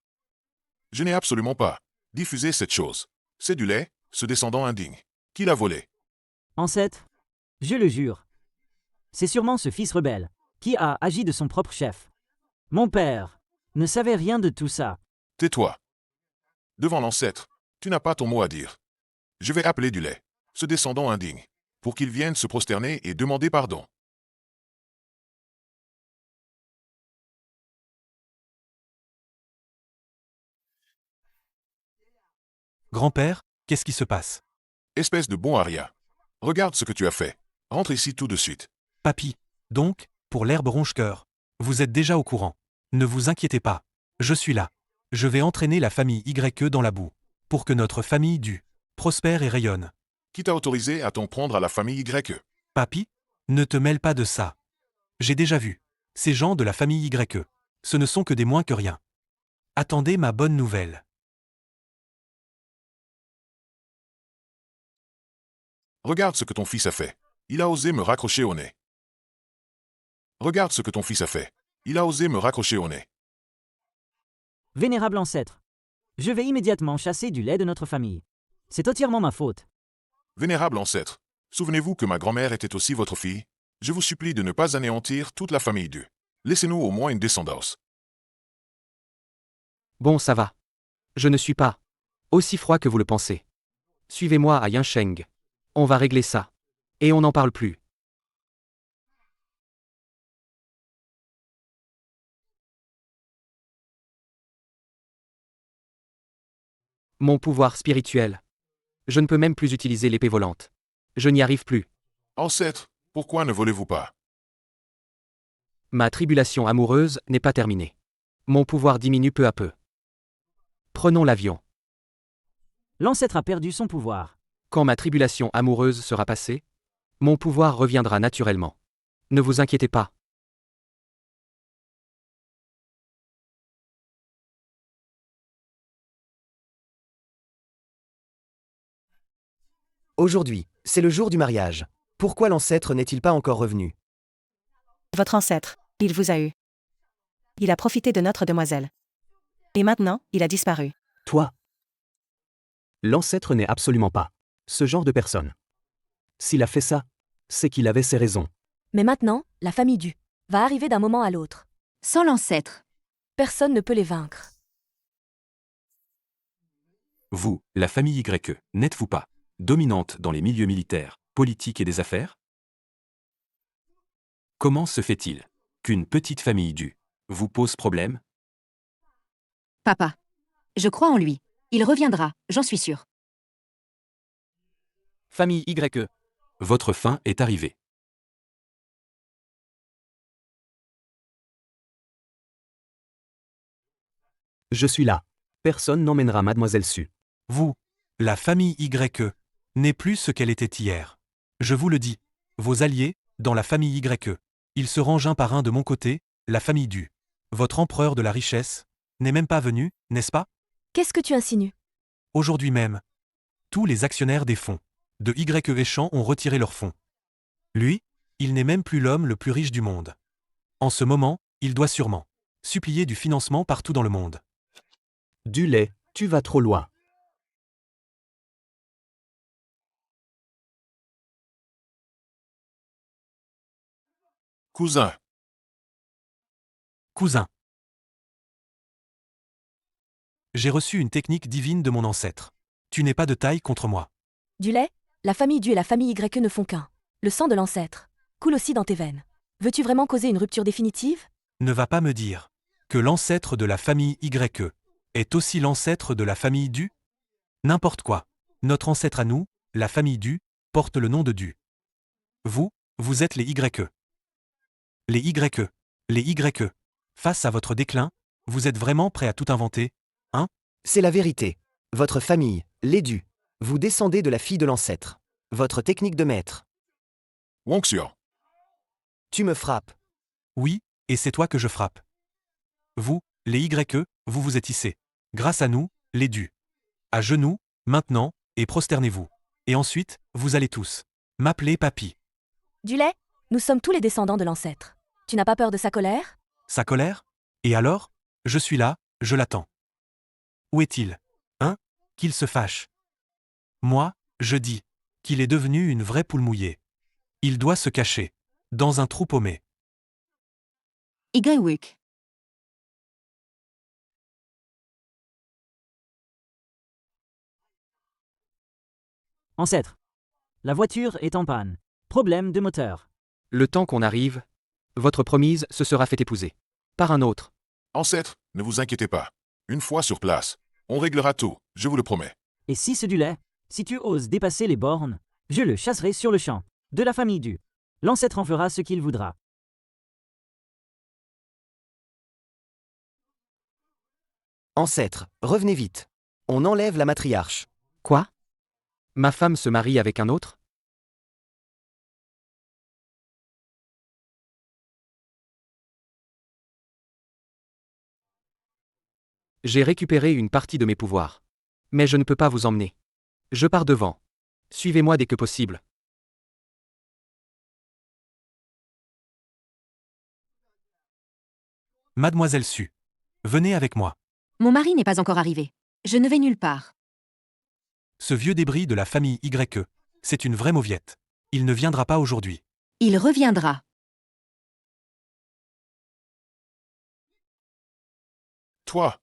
je n'ai absolument pas diffusé cette chose. C'est du lait, ce descendant indigne. Qui l'a volé? Ancêtre, je le jure. C'est sûrement ce fils rebelle qui a agi de son propre chef. Mon père ne savait rien de tout ça. Tais-toi. Devant l'ancêtre, tu n'as pas ton mot à dire. Je vais appeler du lait, ce descendant indigne, pour qu'il vienne se prosterner et demander pardon. Grand-père, qu'est-ce qui se passe? Espèce de bon aria. Regarde ce que tu as fait. Rentre ici tout de suite. Papy, donc, pour l'herbe ronge-cœur. Vous êtes déjà au courant. Ne vous inquiétez pas. Je suis là. Je vais entraîner la famille YE dans la boue, pour que notre famille du prospère et rayonne. Qui t'a autorisé à t'en prendre à la famille YE? Papy, ne te mêle pas de ça. J'ai déjà vu. Ces gens de la famille YE. Ce ne sont que des moins que rien. Attendez ma bonne nouvelle. Regarde ce que ton fils a fait. Il a osé me raccrocher au nez. Regarde ce que ton fils a fait. Il a osé me raccrocher au nez. Vénérable ancêtre, je vais immédiatement chasser du lait de notre famille. C'est entièrement ma faute. Vénérable ancêtre, souvenez-vous que ma grand-mère était aussi votre fille? Je vous supplie de ne pas anéantir toute la famille d'eux. Laissez-nous au moins une descendance. Bon, ça va. Je ne suis pas aussi froid que vous le pensez. Suivez-moi à Yansheng. On va régler ça. Et on n'en parle plus. Mon pouvoir spirituel. Je ne peux même plus utiliser l'épée volante. Je n'y arrive plus. Ancêtre, pourquoi ne volez-vous pas? Ma tribulation amoureuse n'est pas terminée. Mon pouvoir diminue peu à peu. Prenons l'avion. L'ancêtre a perdu son pouvoir. Quand ma tribulation amoureuse sera passée, mon pouvoir reviendra naturellement. Ne vous inquiétez pas. Aujourd'hui, c'est le jour du mariage. Pourquoi l'ancêtre n'est-il pas encore revenu? Votre ancêtre, il vous a eu. Il a profité de notre demoiselle. Et maintenant, il a disparu. Toi. L'ancêtre n'est absolument pas ce genre de personne. S'il a fait ça, c'est qu'il avait ses raisons. Mais maintenant, la famille Du va arriver d'un moment à l'autre. Sans l'ancêtre, Personne ne peut les vaincre. Vous, la famille YE, n'êtes-vous pas dominante dans les milieux militaires, politiques et des affaires? Comment se fait-il qu'une petite famille du vous pose problème? papa. Je crois en lui. Il reviendra, j'en suis sûr. Famille YE. Votre fin est arrivée. Je suis là. Personne n'emmènera Mademoiselle Su. Vous, la famille YE, n'est plus ce qu'elle était hier. Je vous le dis, vos alliés, dans la famille YE, ils se rangent un par un de mon côté, la famille Du. Votre empereur de la richesse n'est même pas venu, n'est-ce pas? Qu'est-ce que tu insinues? Aujourd'hui même, tous les actionnaires des fonds de YE Échange ont retiré leurs fonds. Lui, il n'est même plus l'homme le plus riche du monde. En ce moment, il doit sûrement supplier du financement partout dans le monde. Du lait, tu vas trop loin. Cousin, Cousin. J'ai reçu une technique divine de mon ancêtre. Tu n'es pas de taille contre moi. Du lait, la famille Du et la famille YE ne font qu'un. Le sang de l'ancêtre coule aussi dans tes veines. Veux-tu vraiment causer une rupture définitive? Ne va pas me dire que l'ancêtre de la famille YE est aussi l'ancêtre de la famille Du? N'importe quoi. Notre ancêtre à nous, la famille Du, porte le nom de Du. Vous êtes les YE. Les YE. Les YE. Face à votre déclin, vous êtes vraiment prêts à tout inventer, hein? C'est la vérité. Votre famille, les Du. Vous descendez de la fille de l'ancêtre. Votre technique de maître. Wongxian, Tu me frappes. Oui, et c'est toi que je frappe. Vous, les YE, vous vous êtes hissés. Grâce à nous, les Dus. À genoux, maintenant, et prosternez-vous. Et ensuite, vous allez tous m'appeler papy. Du lait, nous sommes tous les descendants de l'ancêtre. Tu n'as pas peur de sa colère? Sa colère? Et alors? Je suis là, je l'attends. Où est-il? Hein? Qu'il se fâche. Moi, je dis qu'il est devenu une vraie poule mouillée. Il doit se cacher dans un trou paumé. YWIC. Ancêtre. La voiture est en panne. Problème de moteur. Le temps qu'on arrive, votre promise se sera fait épouser. Par un autre. ancêtre, ne vous inquiétez pas. Une fois sur place, on réglera tout, je vous le promets. Et si c'est du lait, si tu oses dépasser les bornes, je le chasserai sur le champ. De la famille Du. L'ancêtre en fera ce qu'il voudra. Ancêtre, revenez vite. On enlève la matriarche. Quoi? Ma femme se marie avec un autre? J'ai récupéré une partie de mes pouvoirs. Mais je ne peux pas vous emmener. Je pars devant. Suivez-moi dès que possible. Mademoiselle Su. Venez avec moi. Mon mari n'est pas encore arrivé. Je ne vais nulle part. Ce vieux débris de la famille YE, c'est une vraie mauviette. Il ne viendra pas aujourd'hui. Il reviendra. Toi,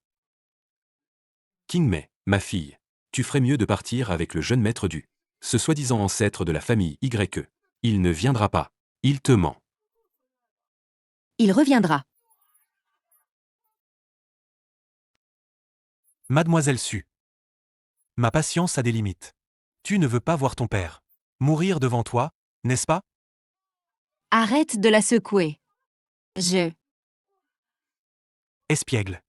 Kingmei, ma fille, tu ferais mieux de partir avec le jeune maître Du. Ce soi-disant ancêtre de la famille YE. Il ne viendra pas. Il te ment. Il reviendra. Mademoiselle Su. Ma patience a des limites. Tu ne veux pas voir ton père mourir devant toi, n'est-ce pas? Arrête de la secouer. Je. Espiègle.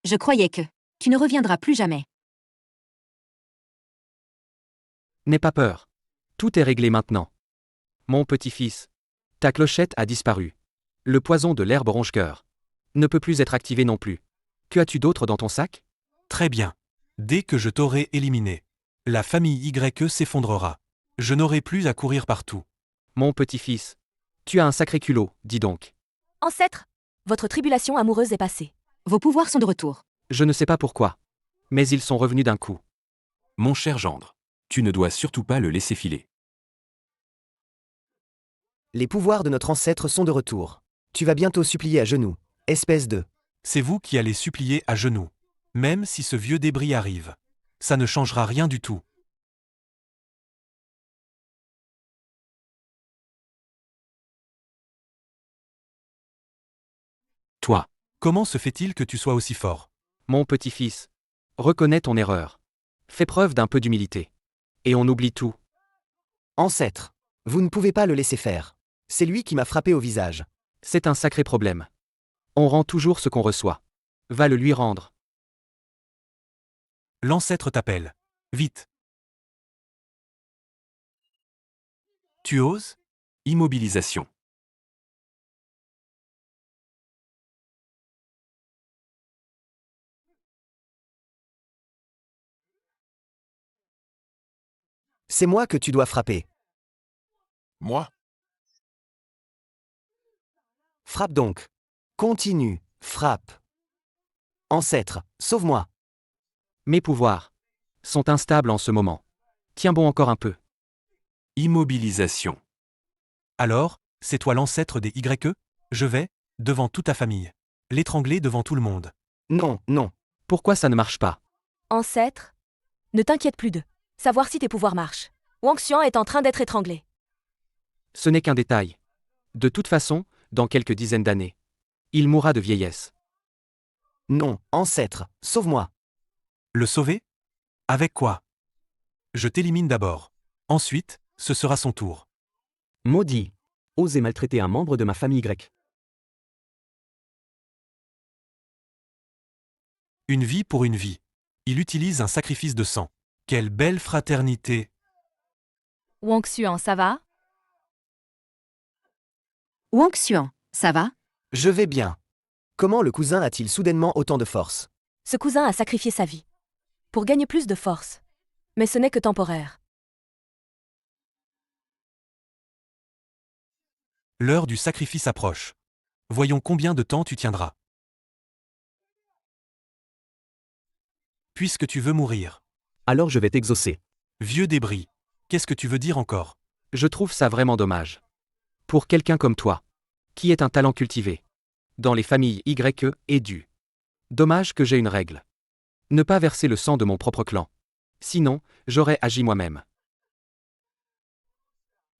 Je croyais que tu ne reviendras plus jamais. N'aie pas peur. Tout est réglé maintenant. Mon petit-fils. Ta clochette a disparu. Le poison de l'herbe ronge-cœur ne peut plus être activé non plus. Que as-tu d'autre dans ton sac? Très bien. Dès que je t'aurai éliminé, la famille YE s'effondrera. Je n'aurai plus à courir partout. Mon petit-fils. Tu as un sacré culot, dis donc. Ancêtre, votre tribulation amoureuse est passée. Vos pouvoirs sont de retour. Je ne sais pas pourquoi. Mais ils sont revenus d'un coup. Mon cher gendre, tu ne dois surtout pas le laisser filer. Les pouvoirs de notre ancêtre sont de retour. Tu vas bientôt supplier à genoux, espèce de... C'est vous qui allez supplier à genoux. Même si ce vieux débris arrive. Ça ne changera rien du tout. Toi, comment se fait-il que tu sois aussi fort? Mon petit-fils. Reconnais ton erreur. Fais preuve d'un peu d'humilité. Et on oublie tout. Ancêtre. Vous ne pouvez pas le laisser faire. C'est lui qui m'a frappé au visage. C'est un sacré problème. On rend toujours ce qu'on reçoit. Va le lui rendre. L'ancêtre t'appelle. Vite. Tu oses? Immobilisation. C'est moi que tu dois frapper. Moi? Frappe donc. Continue, frappe. Ancêtre, sauve-moi. Mes pouvoirs sont instables en ce moment. Tiens bon encore un peu. Immobilisation. Alors, c'est toi l'ancêtre des YE? Je vais, devant toute ta famille, l'étrangler devant tout le monde. Non, non. Pourquoi ça ne marche pas? Ancêtre, ne t'inquiète plus de savoir si tes pouvoirs marchent. Wang Xian est en train d'être étranglé. Ce n'est qu'un détail. De toute façon, dans quelques dizaines d'années, il mourra de vieillesse. Non, ancêtre, sauve-moi. Le sauver? Avec quoi? Je t'élimine d'abord. Ensuite, ce sera son tour. Maudit. Osez maltraiter un membre de ma famille grecque. Une vie pour une vie. Il utilise un sacrifice de sang. Quelle belle fraternité! Wang Xuan, ça va? Wang Xuan, ça va? Je vais bien. Comment le cousin a-t-il soudainement autant de force? Ce cousin a sacrifié sa vie. Pour gagner plus de force. Mais ce n'est que temporaire. L'heure du sacrifice approche. Voyons combien de temps tu tiendras. Puisque tu veux mourir. Alors je vais t'exaucer. Vieux débris. Qu'est-ce que tu veux dire encore? Je trouve ça vraiment dommage. Pour quelqu'un comme toi, qui est un talent cultivé, dans les familles YE et du. Dommage que j'ai une règle. Ne pas verser le sang de mon propre clan. Sinon, j'aurais agi moi-même.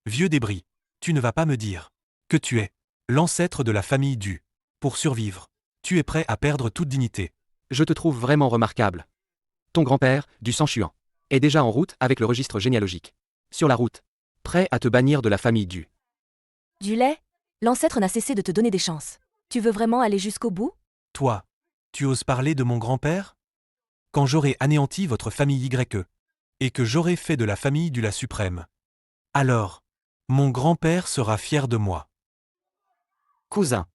Vieux débris. Tu ne vas pas me dire que tu es l'ancêtre de la famille du. Pour survivre, tu es prêt à perdre toute dignité. Je te trouve vraiment remarquable. Ton grand-père, du sang Chuan, est déjà en route avec le registre généalogique. Sur la route. Prêt à te bannir de la famille du. Du lait? L'ancêtre n'a cessé de te donner des chances. Tu veux vraiment aller jusqu'au bout? Toi, tu oses parler de mon grand-père? Quand j'aurai anéanti votre famille YE, et que j'aurai fait de la famille du la suprême, alors, mon grand-père sera fier de moi. Cousin.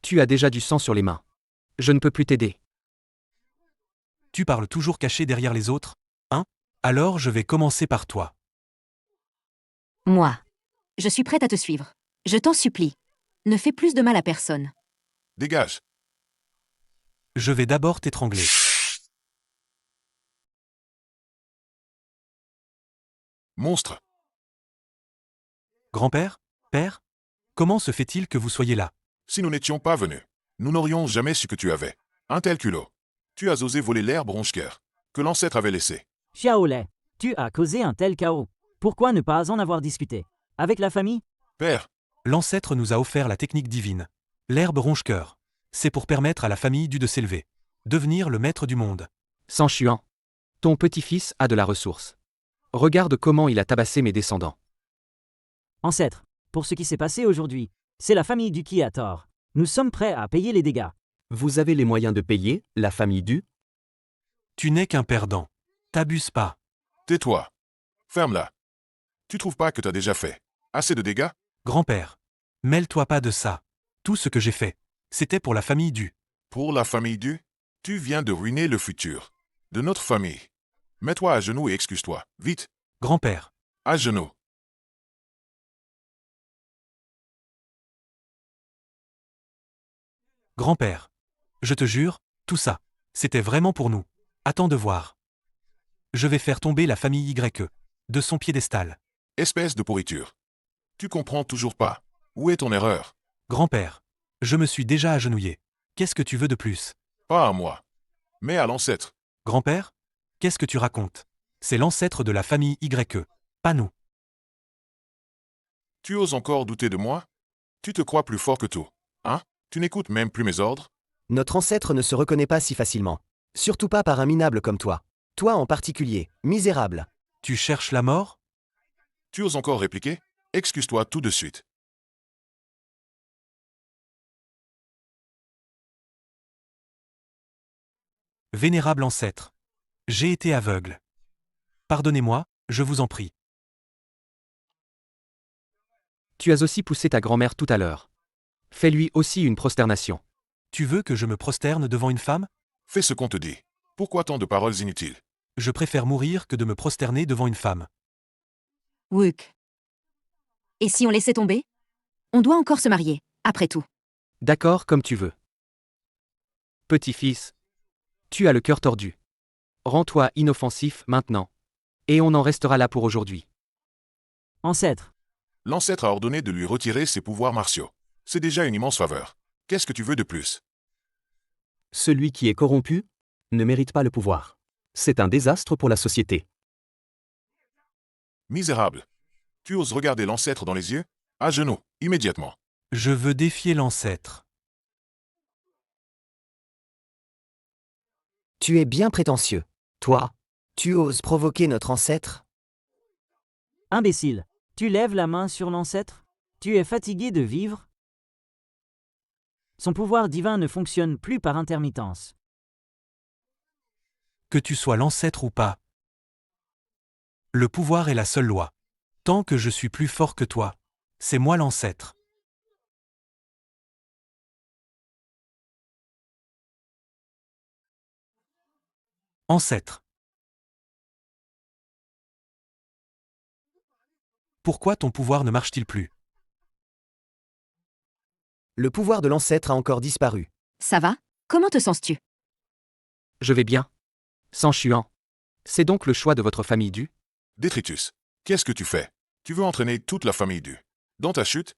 Tu as déjà du sang sur les mains. Je ne peux plus t'aider. Tu parles toujours caché derrière les autres, hein? Alors je vais commencer par toi. Moi. Je suis prête à te suivre. Je t'en supplie. Ne fais plus de mal à personne. Dégage. Je vais d'abord t'étrangler. Monstre. Grand-père? Père? Comment se fait-il que vous soyez là? Si nous n'étions pas venus, nous n'aurions jamais su que tu avais un tel culot. Tu as osé voler l'herbe ronge-cœur que l'ancêtre avait laissée. Xiaolei, tu as causé un tel chaos. Pourquoi ne pas en avoir discuté? Avec la famille? Père, L'ancêtre nous a offert la technique divine. L'herbe ronge-cœur. C'est pour permettre à la famille du de s'élever. Devenir le maître du monde. Sang Chuan. Ton petit-fils a de la ressource. Regarde comment il a tabassé mes descendants. Ancêtre, pour ce qui s'est passé aujourd'hui, c'est la famille du qui a tort. Nous sommes prêts à payer les dégâts. Vous avez les moyens de payer, la famille du? Tu n'es qu'un perdant. T'abuses pas. Tais-toi. Ferme-la. Tu trouves pas que t'as déjà fait assez de dégâts? Grand-père, mêle-toi pas de ça. Tout ce que j'ai fait, c'était pour la famille du. Pour la famille du? Tu viens de ruiner le futur de notre famille. Mets-toi à genoux et excuse-toi. Vite. Grand-père, À genoux. grand-père. Je te jure, tout ça, c'était vraiment pour nous. Attends de voir. Je vais faire tomber la famille YE de son piédestal. Espèce de pourriture. Tu comprends toujours pas. Où est ton erreur? Grand-père, je me suis déjà agenouillé. Qu'est-ce que tu veux de plus? Pas à moi, mais à l'ancêtre. Grand-père, qu'est-ce que tu racontes? C'est l'ancêtre de la famille YE, pas nous. Tu oses encore douter de moi? Tu te crois plus fort que tout, hein? Tu n'écoutes même plus mes ordres? Notre ancêtre ne se reconnaît pas si facilement. Surtout pas par un minable comme toi. Toi en particulier, misérable. Tu cherches la mort? Tu oses encore répliquer? Excuse-toi tout de suite. Vénérable ancêtre. J'ai été aveugle. Pardonnez-moi, je vous en prie. Tu as aussi poussé ta grand-mère tout à l'heure. Fais-lui aussi une prosternation. Tu veux que je me prosterne devant une femme? Fais ce qu'on te dit. Pourquoi tant de paroles inutiles? Je préfère mourir que de me prosterner devant une femme. Wook. Et si on laissait tomber? On doit encore se marier, après tout. D'accord comme tu veux. Petit-fils. Tu as le cœur tordu. Rends-toi inoffensif maintenant. Et on en restera là pour aujourd'hui. Ancêtre. L'ancêtre a ordonné de lui retirer ses pouvoirs martiaux. C'est déjà une immense faveur. Qu'est-ce que tu veux de plus? Celui qui est corrompu ne mérite pas le pouvoir. C'est un désastre pour la société. Misérable. Tu oses regarder l'ancêtre dans les yeux? À genoux, immédiatement. Je veux défier l'ancêtre. Tu es bien prétentieux. Toi, tu oses provoquer notre ancêtre? Imbécile. Tu lèves la main sur l'ancêtre? Tu es fatigué de vivre? Son pouvoir divin ne fonctionne plus par intermittence. Que tu sois l'ancêtre ou pas. Le pouvoir est la seule loi. Tant que je suis plus fort que toi, c'est moi l'ancêtre. Ancêtre. Pourquoi ton pouvoir ne marche-t-il plus? Le pouvoir de l'ancêtre a encore disparu. Ça va? Comment te sens-tu? Je vais bien. Sans chuant. C'est donc le choix de votre famille du? Détritus. Qu'est-ce que tu fais? Tu veux entraîner toute la famille du dans ta chute?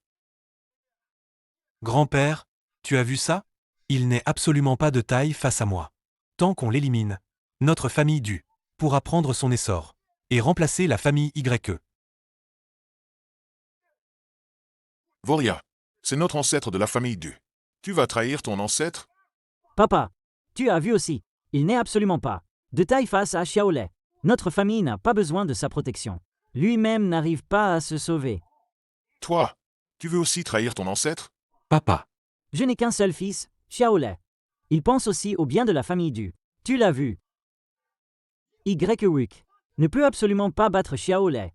Grand-père, tu as vu ça? Il n'est absolument pas de taille face à moi. Tant qu'on l'élimine, notre famille du pourra prendre son essor et remplacer la famille YE. Voria. C'est notre ancêtre de la famille du. Tu vas trahir ton ancêtre? Papa, tu as vu aussi. Il n'est absolument pas de taille face à Xiaolei. Notre famille n'a pas besoin de sa protection. Lui-même n'arrive pas à se sauver. Toi, tu veux aussi trahir ton ancêtre? Papa. Je n'ai qu'un seul fils, Xiaolei. Il pense aussi au bien de la famille du. Tu l'as vu. YEWIK ne peut absolument pas battre Xiaolei.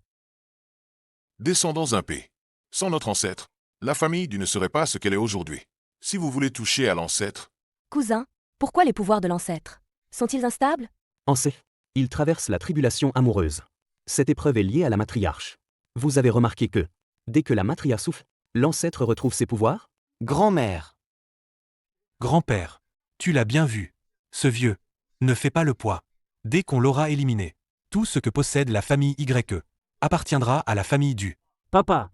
Descendons un P. Sans notre ancêtre, la famille du ne serait pas ce qu'elle est aujourd'hui. Si vous voulez toucher à l'ancêtre... Cousin, pourquoi les pouvoirs de l'ancêtre? Sont-ils instables? Il traverse la tribulation amoureuse. Cette épreuve est liée à la matriarche. Vous avez remarqué que, dès que la matriarche souffle, l'ancêtre retrouve ses pouvoirs? Grand-mère. Grand-père, tu l'as bien vu. Ce vieux ne fait pas le poids. Dès qu'on l'aura éliminé, tout ce que possède la famille YE appartiendra à la famille du. Papa,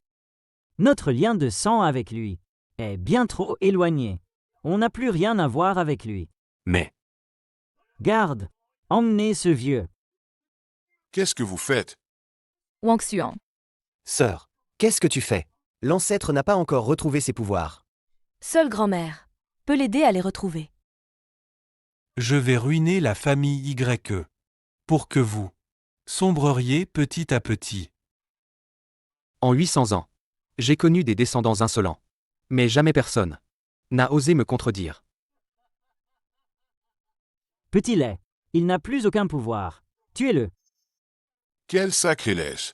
notre lien de sang avec lui est bien trop éloigné. On n'a plus rien à voir avec lui. Mais, Garde, emmenez ce vieux. Qu'est-ce que vous faites? Wang Xuan. Sœur, qu'est-ce que tu fais? L'ancêtre n'a pas encore retrouvé ses pouvoirs. Seule grand-mère peut l'aider à les retrouver. Je vais ruiner la famille YE pour que vous sombreriez petit à petit. En 800 ans. J'ai connu des descendants insolents. Mais jamais personne n'a osé me contredire. Petit lait. Il n'a plus aucun pouvoir. Tuez-le. Quel sacrilège!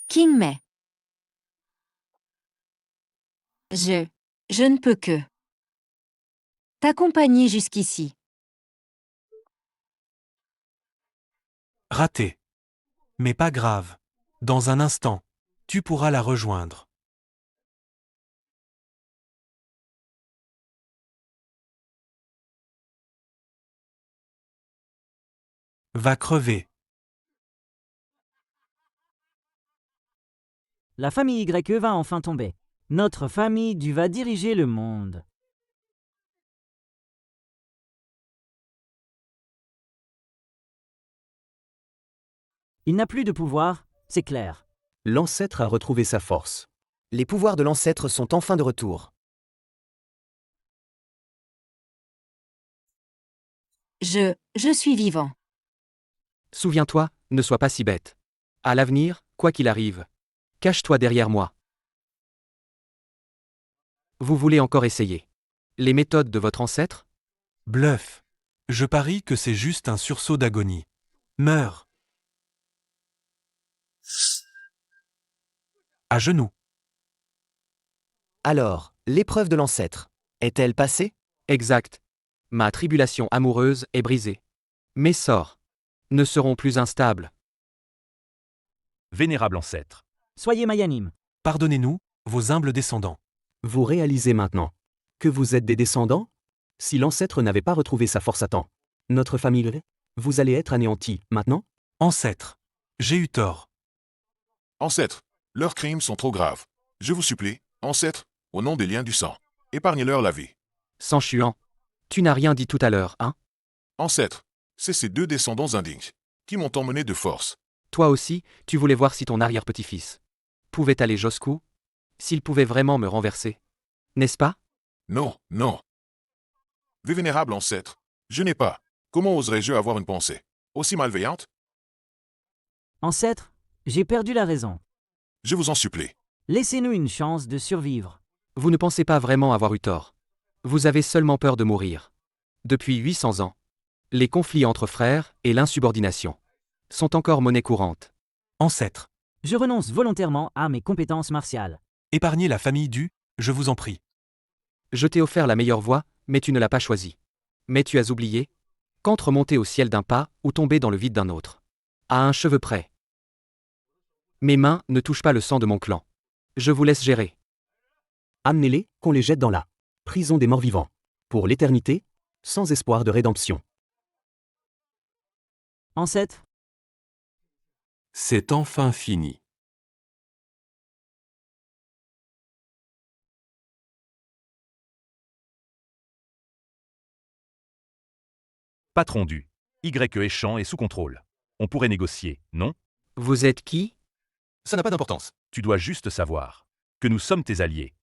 King Mei. Je ne peux que t'accompagner jusqu'ici. Raté. Mais pas grave. Dans un instant, tu pourras la rejoindre. Va crever. La famille YE va enfin tomber. Notre famille du va diriger le monde. Il n'a plus de pouvoir, c'est clair. L'ancêtre a retrouvé sa force. Les pouvoirs de l'ancêtre sont enfin de retour. Je suis vivant. Souviens-toi, ne sois pas si bête. À l'avenir, quoi qu'il arrive, cache-toi derrière moi. Vous voulez encore essayer les méthodes de votre ancêtre? Bluff. Je parie que c'est juste un sursaut d'agonie. Meurs. À genoux. Alors, l'épreuve de l'ancêtre, est-elle passée? Exact. Ma tribulation amoureuse est brisée. Mes sorts ne seront plus instables. Vénérable ancêtre. Soyez magnanime. Pardonnez-nous, vos humbles descendants. Vous réalisez maintenant que vous êtes des descendants? Si l'ancêtre n'avait pas retrouvé sa force à temps, notre famille, vous allez être anéantis maintenant? Ancêtre. J'ai eu tort. Ancêtres, leurs crimes sont trop graves. Je vous supplie, ancêtres, au nom des liens du sang, épargnez-leur la vie. Sang chuant. Tu n'as rien dit tout à l'heure, hein? Ancêtres, c'est ces deux descendants indignes qui m'ont emmené de force. Toi aussi, tu voulais voir si ton arrière-petit-fils pouvait aller jusqu'où? S'il pouvait vraiment me renverser. N'est-ce pas? Non, non. Vénérable ancêtre, je n'ai pas. Comment oserais-je avoir une pensée aussi malveillante? Ancêtre, j'ai perdu la raison. Je vous en supplie. Laissez-nous une chance de survivre. Vous ne pensez pas vraiment avoir eu tort. Vous avez seulement peur de mourir. Depuis 800 ans, les conflits entre frères et l'insubordination sont encore monnaie courante. Ancêtre. Je renonce volontairement à mes compétences martiales. Épargnez la famille du, je vous en prie. Je t'ai offert la meilleure voie, mais tu ne l'as pas choisie. Mais tu as oublié qu'entre monter au ciel d'un pas ou tomber dans le vide d'un autre, à un cheveu près. Mes mains ne touchent pas le sang de mon clan. Je vous laisse gérer. Amenez-les, qu'on les jette dans la prison des morts vivants. Pour l'éternité, sans espoir de rédemption. Ancêtre, C'est enfin fini. Patron du. YE Échant est sous contrôle. On pourrait négocier, non? Vous êtes qui? Ça n'a pas d'importance. Tu dois juste savoir que nous sommes tes alliés.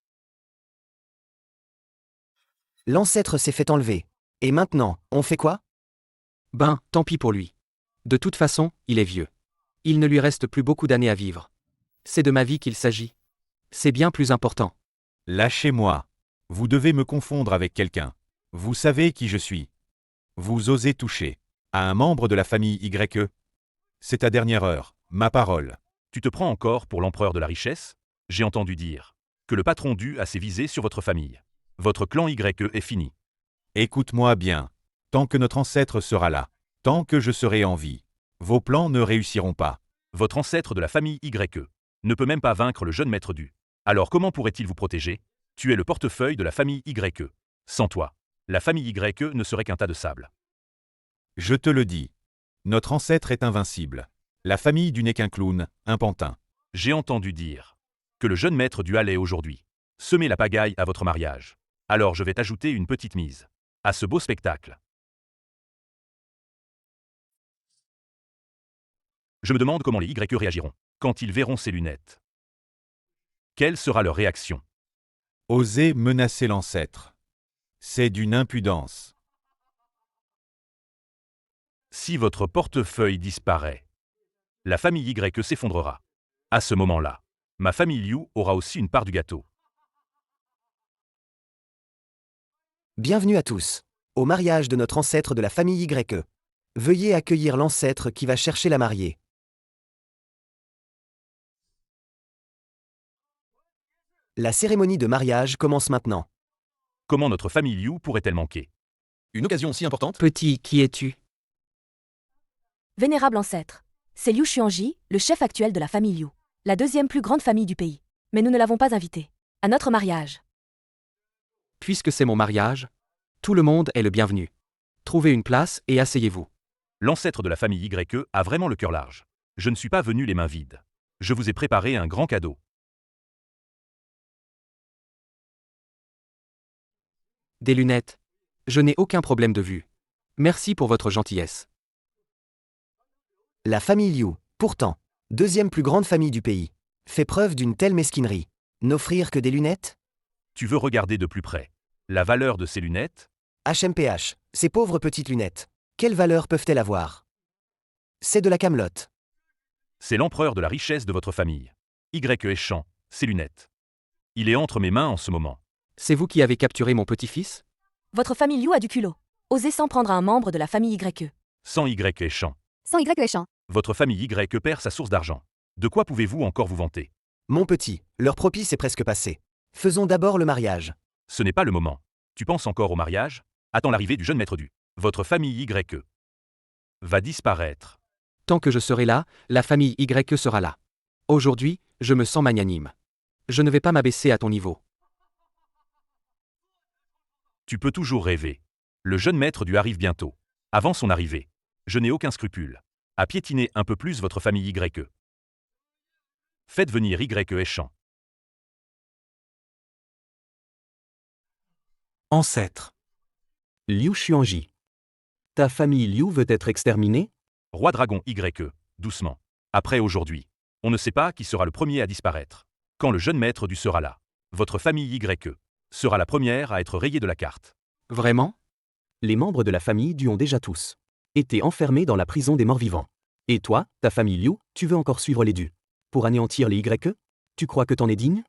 L'ancêtre s'est fait enlever. Et maintenant, on fait quoi? Ben, tant pis pour lui. De toute façon, il est vieux. Il ne lui reste plus beaucoup d'années à vivre. C'est de ma vie qu'il s'agit. C'est bien plus important. Lâchez-moi. Vous devez me confondre avec quelqu'un. Vous savez qui je suis. Vous osez toucher à un membre de la famille YE. C'est ta dernière heure, ma parole. Tu te prends encore pour l'empereur de la richesse? J'ai entendu dire que le patron du a ses visées sur votre famille. Votre clan YE est fini. Écoute-moi bien. Tant que notre ancêtre sera là, tant que je serai en vie, vos plans ne réussiront pas. Votre ancêtre de la famille YE ne peut même pas vaincre le jeune maître du. Alors comment pourrait-il vous protéger? Tu es le portefeuille de la famille YE. Sans toi, la famille YE ne serait qu'un tas de sable. Je te le dis. Notre ancêtre est invincible. La famille du n'est qu'un clown, un pantin. J'ai entendu dire que le jeune maître du allait aujourd'hui semer la pagaille à votre mariage. Alors je vais t'ajouter une petite mise à ce beau spectacle. Je me demande comment les YE réagiront quand ils verront ces lunettes. Quelle sera leur réaction? Oser menacer l'ancêtre. C'est d'une impudence. Si votre portefeuille disparaît, la famille YE s'effondrera. À ce moment-là, ma famille Liu aura aussi une part du gâteau. Bienvenue à tous. Au mariage de notre ancêtre de la famille YE. Veuillez accueillir l'ancêtre qui va chercher la mariée. La cérémonie de mariage commence maintenant. Comment notre famille Liu pourrait-elle manquer? Une occasion si importante? Petit, qui es-tu? Vénérable ancêtre. C'est Liu Xuanji, le chef actuel de la famille Liu, la deuxième plus grande famille du pays. Mais nous ne l'avons pas invité. À notre mariage. Puisque c'est mon mariage, tout le monde est le bienvenu. Trouvez une place et asseyez-vous. L'ancêtre de la famille YE a vraiment le cœur large. Je ne suis pas venu les mains vides. Je vous ai préparé un grand cadeau. Des lunettes. Je n'ai aucun problème de vue. Merci pour votre gentillesse. La famille Liu, pourtant, deuxième plus grande famille du pays, fait preuve d'une telle mesquinerie. N'offrir que des lunettes? Tu veux regarder de plus près la valeur de ces lunettes? HMPH, ces pauvres petites lunettes. Quelle valeur peuvent-elles avoir? C'est de la camelote. C'est l'empereur de la richesse de votre famille. YE Chang, ces lunettes. Il est entre mes mains en ce moment. C'est vous qui avez capturé mon petit-fils? Votre famille Liu a du culot. Osez s'en prendre à un membre de la famille YE. Sans YE Chang. Sans YE Chang. Votre famille YE perd sa source d'argent. De quoi pouvez-vous encore vous vanter? Mon petit, leur propice est presque passé. Faisons d'abord le mariage. Ce n'est pas le moment. Tu penses encore au mariage? Attends l'arrivée du jeune maître du. Votre famille YE va disparaître. Tant que je serai là, la famille YE sera là. Aujourd'hui, je me sens magnanime. Je ne vais pas m'abaisser à ton niveau. Tu peux toujours rêver. Le jeune maître du arrive bientôt. Avant son arrivée, je n'ai aucun scrupule à piétiner un peu plus votre famille YE. Faites venir YE Chang. Ancêtre. Liu Xuanji. Ta famille Liu veut être exterminée? Roi dragon YE, doucement. Après aujourd'hui, on ne sait pas qui sera le premier à disparaître. Quand le jeune maître du sera là, votre famille YE sera la première à être rayée de la carte. Vraiment? Les membres de la famille Du ont déjà tous été enfermés dans la prison des morts-vivants. Et toi, ta famille Liu, tu veux encore suivre les Dus pour anéantir les YE? Tu crois que t'en es digne?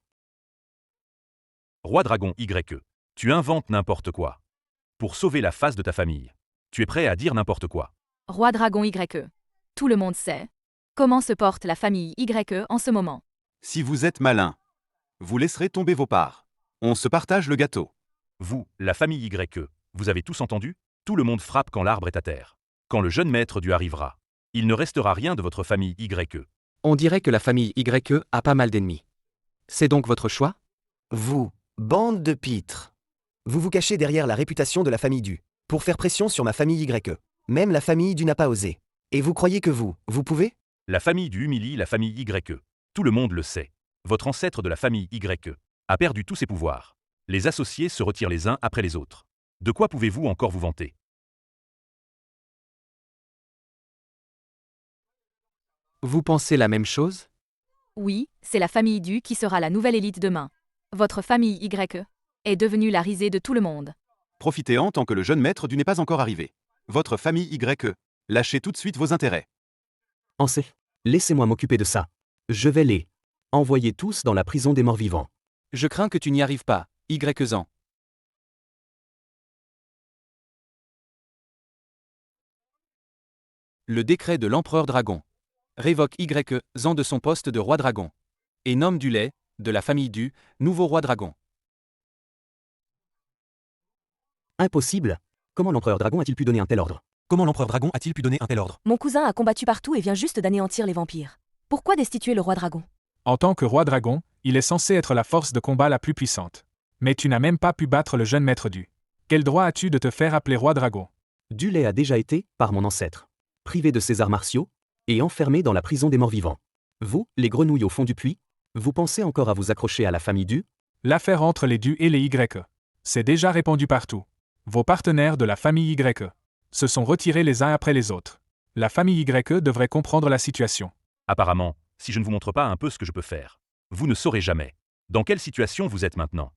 Roi dragon YE, tu inventes n'importe quoi. Pour sauver la face de ta famille, tu es prêt à dire n'importe quoi. Roi dragon YE. Tout le monde sait comment se porte la famille YE en ce moment. Si vous êtes malin, vous laisserez tomber vos parts. On se partage le gâteau. Vous, la famille YE, vous avez tous entendu? Tout le monde frappe quand l'arbre est à terre. Quand le jeune maître du arrivera, il ne restera rien de votre famille YE. On dirait que la famille YE a pas mal d'ennemis. C'est donc votre choix? Vous, bande de pitres. Vous vous cachez derrière la réputation de la famille Du, pour faire pression sur ma famille YE. Même la famille Du n'a pas osé. Et vous croyez que vous pouvez? La famille du humilie la famille YE. Tout le monde le sait. Votre ancêtre de la famille YE a perdu tous ses pouvoirs. Les associés se retirent les uns après les autres. De quoi pouvez-vous encore vous vanter? Vous pensez la même chose? Oui, c'est la famille Du qui sera la nouvelle élite demain. Votre famille YE est devenue la risée de tout le monde. Profitez-en tant que le jeune maître Du n'est pas encore arrivé. Votre famille YE, lâchez tout de suite vos intérêts. Laissez-moi m'occuper de ça. Je vais les envoyer tous dans la prison des morts-vivants. Je crains que tu n'y arrives pas, YE-Zan. Le décret de l'empereur dragon révoque YE-Zan de son poste de roi dragon et nomme Du Lait, de la famille Du, nouveau roi dragon. Impossible. Comment l'empereur dragon a-t-il pu donner un tel ordre? Comment l'empereur dragon a-t-il pu donner un tel ordre? Mon cousin a combattu partout et vient juste d'anéantir les vampires. Pourquoi destituer le roi dragon? En tant que roi dragon, il est censé être la force de combat la plus puissante. Mais tu n'as même pas pu battre le jeune maître Du. Quel droit as-tu de te faire appeler roi dragon? Du Lait a déjà été, par mon ancêtre, privé de ses arts martiaux et enfermé dans la prison des morts-vivants. Vous, les grenouilles au fond du puits, vous pensez encore à vous accrocher à la famille Du? L'affaire entre les Du et les YE. C'est déjà répandu partout. Vos partenaires de la famille YE se sont retirés les uns après les autres. La famille YE devrait comprendre la situation. Apparemment, si je ne vous montre pas un peu ce que je peux faire, vous ne saurez jamais dans quelle situation vous êtes maintenant.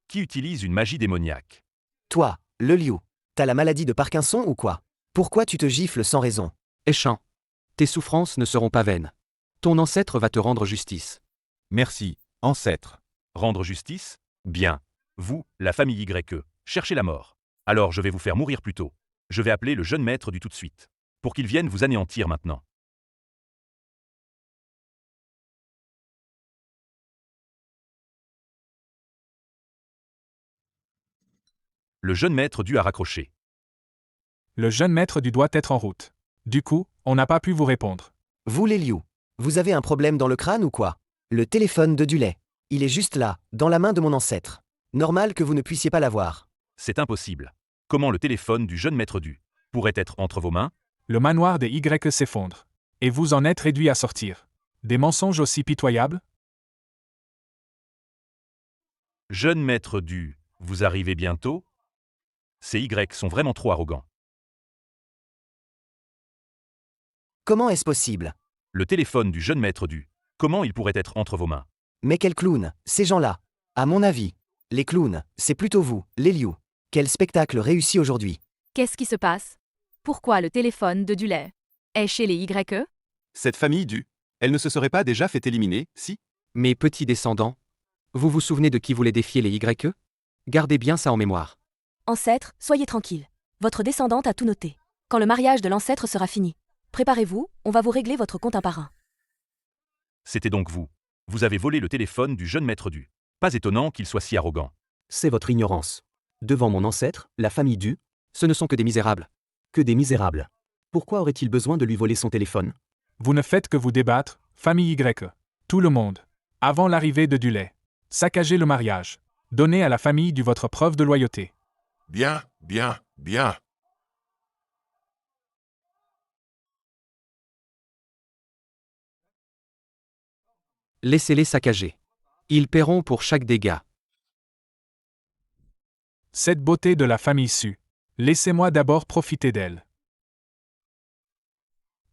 Qui utilise une magie démoniaque? Toi, le Liu. T'as la maladie de Parkinson ou quoi? Pourquoi tu te gifles sans raison? Échant. Tes souffrances ne seront pas vaines. Ton ancêtre va te rendre justice. Merci, ancêtre. Rendre justice? Bien. Vous, la famille YE, cherchez la mort. Alors je vais vous faire mourir plus tôt. Je vais appeler le jeune maître du tout de suite. Pour qu'il vienne vous anéantir maintenant. Le jeune maître du a raccroché. Le jeune maître du doit être en route. Du coup, on n'a pas pu vous répondre. Vous les Liu, vous avez un problème dans le crâne ou quoi? Le téléphone de Dulay. Il est juste là, dans la main de mon ancêtre. Normal que vous ne puissiez pas l'avoir. C'est impossible. Comment le téléphone du jeune maître du pourrait être entre vos mains? Le manoir des Y s'effondre. Et vous en êtes réduit à sortir. Des mensonges aussi pitoyables? Jeune maître du, vous arrivez bientôt? Ces Y sont vraiment trop arrogants. Comment est-ce possible? Le téléphone du jeune maître du, comment il pourrait être entre vos mains? Mais quel clown, ces gens-là? À mon avis, les clowns, c'est plutôt vous, les Liu. Quel spectacle réussi aujourd'hui. Qu'est-ce qui se passe? Pourquoi le téléphone de Dulay est chez les YE? Cette famille du, elle ne se serait pas déjà fait éliminer, si? Mes petits descendants, vous vous souvenez de qui voulait défier les YE? Gardez bien ça en mémoire. Ancêtre, soyez tranquille. Votre descendante a tout noté. Quand le mariage de l'ancêtre sera fini, préparez-vous, on va vous régler votre compte un par un. C'était donc vous. Vous avez volé le téléphone du jeune maître du. Pas étonnant qu'il soit si arrogant. C'est votre ignorance. Devant mon ancêtre, la famille du, Ce ne sont que des misérables. que des misérables. Pourquoi aurait-il besoin de lui voler son téléphone? Vous ne faites que vous débattre, famille Y. Tout le monde. Avant l'arrivée de Dulay. Saccagez le mariage. Donnez à la famille du votre preuve de loyauté. Bien, bien, bien. Laissez-les saccager. Ils paieront pour chaque dégât. Cette beauté de la famille Su. Laissez-moi d'abord profiter d'elle.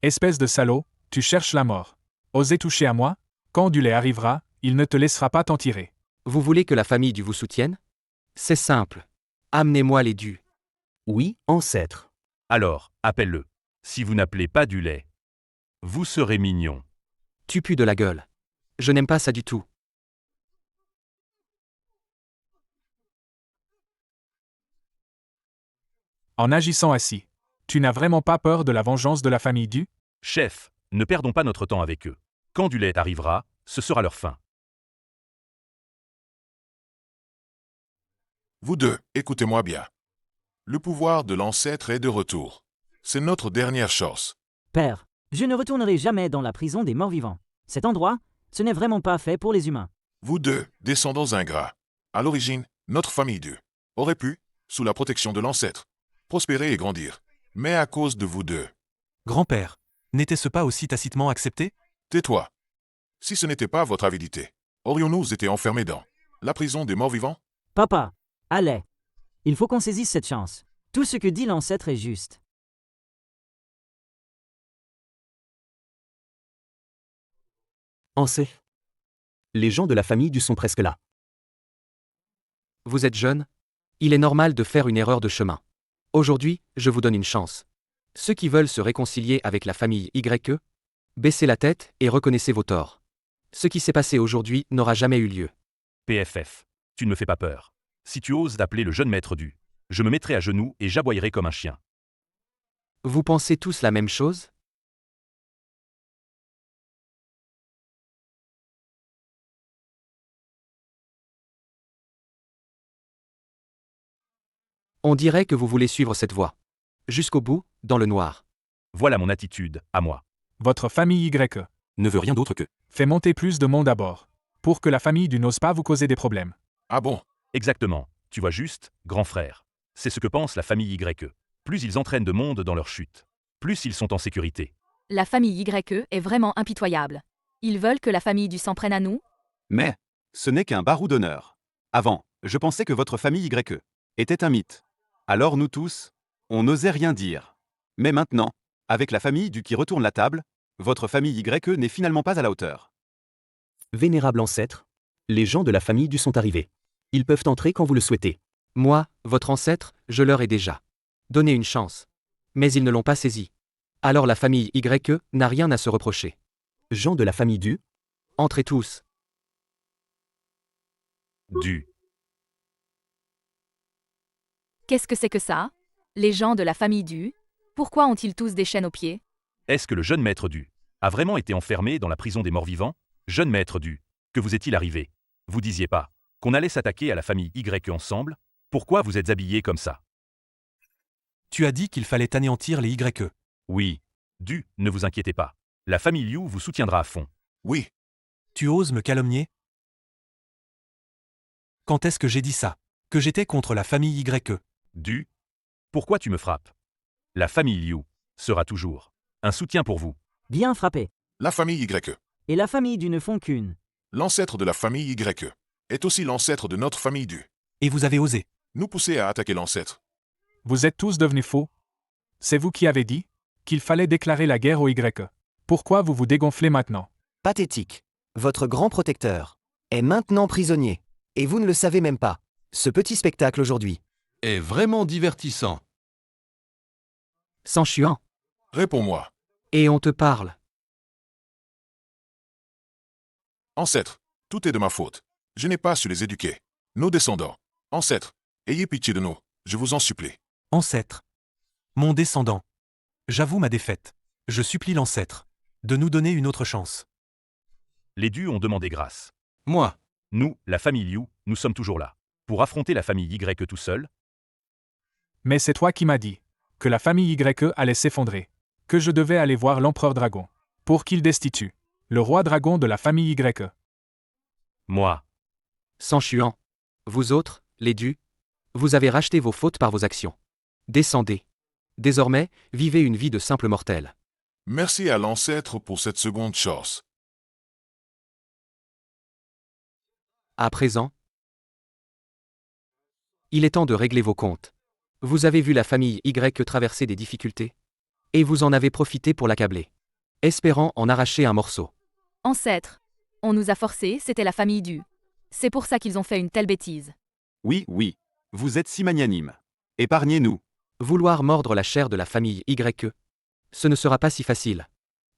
Espèce de salaud, tu cherches la mort. Osez toucher à moi? Quand Dulay arrivera, il ne te laissera pas t'en tirer. Vous voulez que la famille du vous soutienne? C'est simple. Amenez-moi les dus. Oui, ancêtre. Alors, appelle-le. Si vous n'appelez pas du lait, vous serez mignon. Tu pues de la gueule. Je n'aime pas ça du tout. En agissant ainsi, tu n'as vraiment pas peur de la vengeance de la famille du? Chef, ne perdons pas notre temps avec eux. Quand du lait arrivera, ce sera leur fin. Vous deux, écoutez-moi bien. Le pouvoir de l'ancêtre est de retour. C'est notre dernière chance. Père, je ne retournerai jamais dans la prison des morts-vivants. Cet endroit, ce n'est vraiment pas fait pour les humains. Vous deux, descendants ingrats. À l'origine, notre famille deux aurait pu, sous la protection de l'ancêtre, prospérer et grandir. Mais à cause de vous deux. Grand-père, n'était-ce pas aussi tacitement accepté? Tais-toi. Si ce n'était pas votre avidité, aurions-nous été enfermés dans la prison des morts-vivants? Papa, allez. Il faut qu'on saisisse cette chance. Tout ce que dit l'ancêtre est juste. Ancêtre. Les gens de la famille du sont presque là. Vous êtes jeune? Il est normal de faire une erreur de chemin. Aujourd'hui, je vous donne une chance. Ceux qui veulent se réconcilier avec la famille YE, baissez la tête et reconnaissez vos torts. Ce qui s'est passé aujourd'hui n'aura jamais eu lieu. PFF, tu ne me fais pas peur. Si tu oses d'appeler le jeune maître du, je me mettrai à genoux et j'aboyerai comme un chien. Vous pensez tous la même chose? On dirait que vous voulez suivre cette voie. Jusqu'au bout, dans le noir. Voilà mon attitude, à moi. Votre famille Y Ne veut rien d'autre que. fait monter plus de monde à bord. Pour que la famille du n'ose pas vous causer des problèmes. Ah bon? Exactement. Tu vois juste, grand frère. C'est ce que pense la famille YE. Plus ils entraînent de monde dans leur chute, plus ils sont en sécurité. La famille YE est vraiment impitoyable. Ils veulent que la famille du s'en prenne à nous? Mais, ce n'est qu'un barou d'honneur. Avant, je pensais que votre famille YE était un mythe. Alors nous tous, on n'osait rien dire. Mais maintenant, avec la famille du qui retourne la table, votre famille YE n'est finalement pas à la hauteur. Vénérable ancêtre, les gens de la famille du sont arrivés. Ils peuvent entrer quand vous le souhaitez. Moi, votre ancêtre, je leur ai déjà Donnez une chance. Mais ils ne l'ont pas saisi. Alors la famille YE n'a rien à se reprocher. Gens de la famille du? Entrez tous. Du. Qu'est-ce que c'est que ça? Les gens de la famille du? Pourquoi ont-ils tous des chaînes aux pieds? Est-ce que le jeune maître du a vraiment été enfermé dans la prison des morts-vivants? Jeune maître du, que vous est-il arrivé? Vous disiez pas qu'on allait s'attaquer à la famille YE ensemble? Pourquoi vous êtes habillé comme ça? Tu as dit qu'il fallait anéantir les YE. Oui. Du, ne vous inquiétez pas. La famille Liu vous soutiendra à fond. Oui. Tu oses me calomnier? Quand est-ce que j'ai dit ça? Que j'étais contre la famille YE. Du. Pourquoi tu me frappes? La famille Liu sera toujours un soutien pour vous. Bien frappé. La famille YE. Et la famille du ne font qu'une. L'ancêtre de la famille YE est aussi l'ancêtre de notre famille du. Et vous avez osé. Nous pousser à attaquer l'ancêtre. Vous êtes tous devenus faux. C'est vous qui avez dit qu'il fallait déclarer la guerre aux YE. Pourquoi vous vous dégonflez maintenant? Pathétique. Votre grand protecteur est maintenant prisonnier. Et vous ne le savez même pas. Ce petit spectacle aujourd'hui est vraiment divertissant. Sang chuant. Réponds-moi. Et on te parle. Ancêtre, tout est de ma faute. Je n'ai pas su les éduquer. Nos descendants. Ancêtre, ayez pitié de nous, je vous en supplie. Ancêtre. Mon descendant. J'avoue ma défaite. Je supplie l'ancêtre de nous donner une autre chance. Les dus ont demandé grâce. Moi. Nous, la famille Liu, nous sommes toujours là. Pour affronter la famille YE tout seul? Mais c'est toi qui m'as dit que la famille YE allait s'effondrer. Que je devais aller voir l'empereur dragon. Pour qu'il destitue le roi dragon de la famille YE. Moi. Sang chuant. Vous autres, les dus, vous avez racheté vos fautes par vos actions. Descendez. Désormais, vivez une vie de simple mortel. Merci à l'ancêtre pour cette seconde chance. À présent, il est temps de régler vos comptes. Vous avez vu la famille YE traverser des difficultés? Et vous en avez profité pour l'accabler, espérant en arracher un morceau. Ancêtre, on nous a forcés, c'était la famille du. C'est pour ça qu'ils ont fait une telle bêtise. Oui, oui. Vous êtes si magnanime. Épargnez-nous. Vouloir mordre la chair de la famille YE, ce ne sera pas si facile.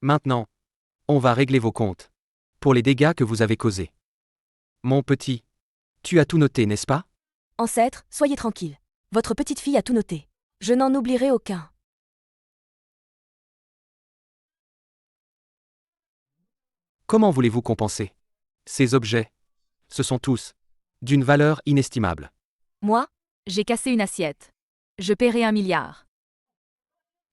Maintenant, on va régler vos comptes. Pour les dégâts que vous avez causés. Mon petit, tu as tout noté, n'est-ce pas? Ancêtre, soyez tranquille. Votre petite fille a tout noté. Je n'en oublierai aucun. Comment voulez-vous compenser? Ces objets, ce sont tous d'une valeur inestimable. Moi, j'ai cassé une assiette. Je paierai 1 milliard.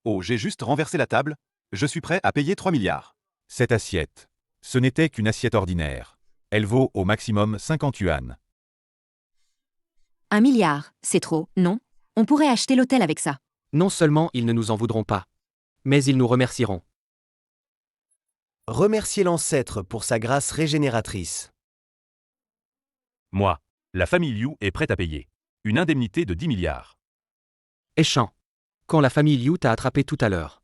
Oh, j'ai juste renversé la table. Je suis prêt à payer 3 milliards. Cette assiette. Ce n'était qu'une assiette ordinaire. Elle vaut au maximum 50 yuan. 1 milliard, c'est trop, non? On pourrait acheter l'hôtel avec ça. Non seulement ils ne nous en voudront pas, mais ils nous remercieront. Remerciez l'ancêtre pour sa grâce régénératrice. Moi. La famille Liu est prête à payer. Une indemnité de 10 milliards. Échant. Quand la famille Liu t'a attrapé tout à l'heure,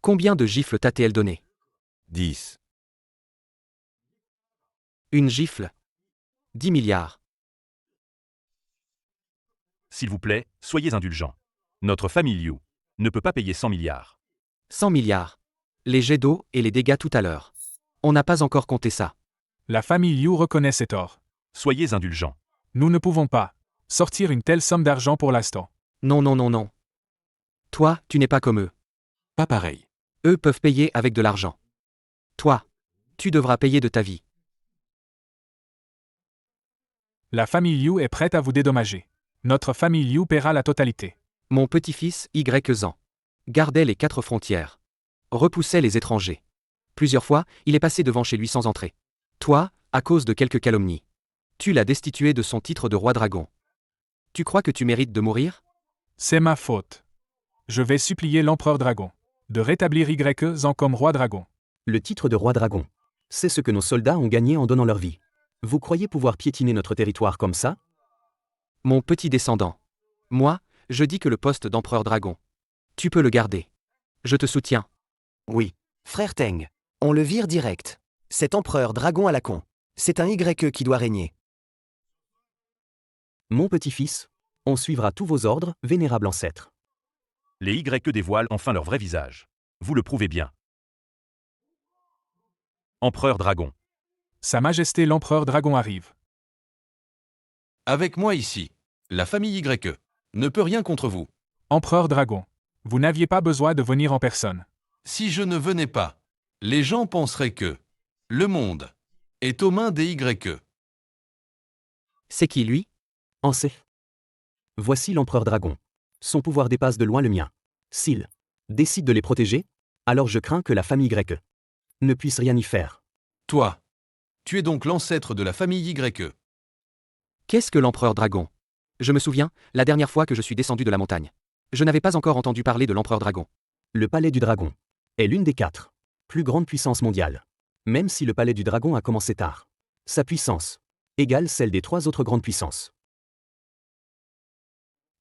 combien de gifles t'a-t-elle donné? 10. Une gifle? 10 milliards. S'il vous plaît, soyez indulgents. Notre famille Liu ne peut pas payer 100 milliards. 100 milliards. Les jets d'eau et les dégâts tout à l'heure. On n'a pas encore compté ça. La famille Liu reconnaît ses torts. Soyez indulgents. Nous ne pouvons pas sortir une telle somme d'argent pour l'instant. Non, non, non, non. Toi, tu n'es pas comme eux. Pas pareil. Eux peuvent payer avec de l'argent. Toi, tu devras payer de ta vie. La famille Liu est prête à vous dédommager. Notre famille Liu paiera la totalité. Mon petit-fils, Y-Zan, gardait les 4 frontières. Repoussait les étrangers. Plusieurs fois, il est passé devant chez lui sans entrer. Toi, à cause de quelques calomnies, tu l'as destitué de son titre de roi dragon. Tu crois que tu mérites de mourir? C'est ma faute. Je vais supplier l'empereur dragon de rétablir Y-Zan comme roi dragon. Le titre de roi dragon. C'est ce que nos soldats ont gagné en donnant leur vie. Vous croyez pouvoir piétiner notre territoire comme ça? Mon petit descendant. Moi, je dis que le poste d'empereur dragon. Tu peux le garder. Je te soutiens. Oui. Frère Teng. On le vire direct. Cet empereur dragon à la con. C'est un YE qui doit régner. Mon petit-fils, on suivra tous vos ordres, vénérable ancêtre. Les YE dévoilent enfin leur vrai visage. Vous le prouvez bien. Empereur Dragon. Sa Majesté l'Empereur Dragon arrive. Avec moi ici, la famille YE ne peut rien contre vous. Empereur Dragon, vous n'aviez pas besoin de venir en personne. Si je ne venais pas, les gens penseraient que le monde est aux mains des YE. C'est qui lui? En sait. Voici l'empereur dragon. Son pouvoir dépasse de loin le mien. S'il décide de les protéger, alors je crains que la famille YE ne puisse rien y faire. Toi, tu es donc l'ancêtre de la famille YE. Qu'est-ce que l'empereur dragon? Je me souviens, la dernière fois que je suis descendu de la montagne. Je n'avais pas encore entendu parler de l'empereur dragon. Le palais du dragon est l'une des 4 plus grandes puissances mondiales. Même si le palais du dragon a commencé tard, sa puissance égale celle des 3 autres grandes puissances.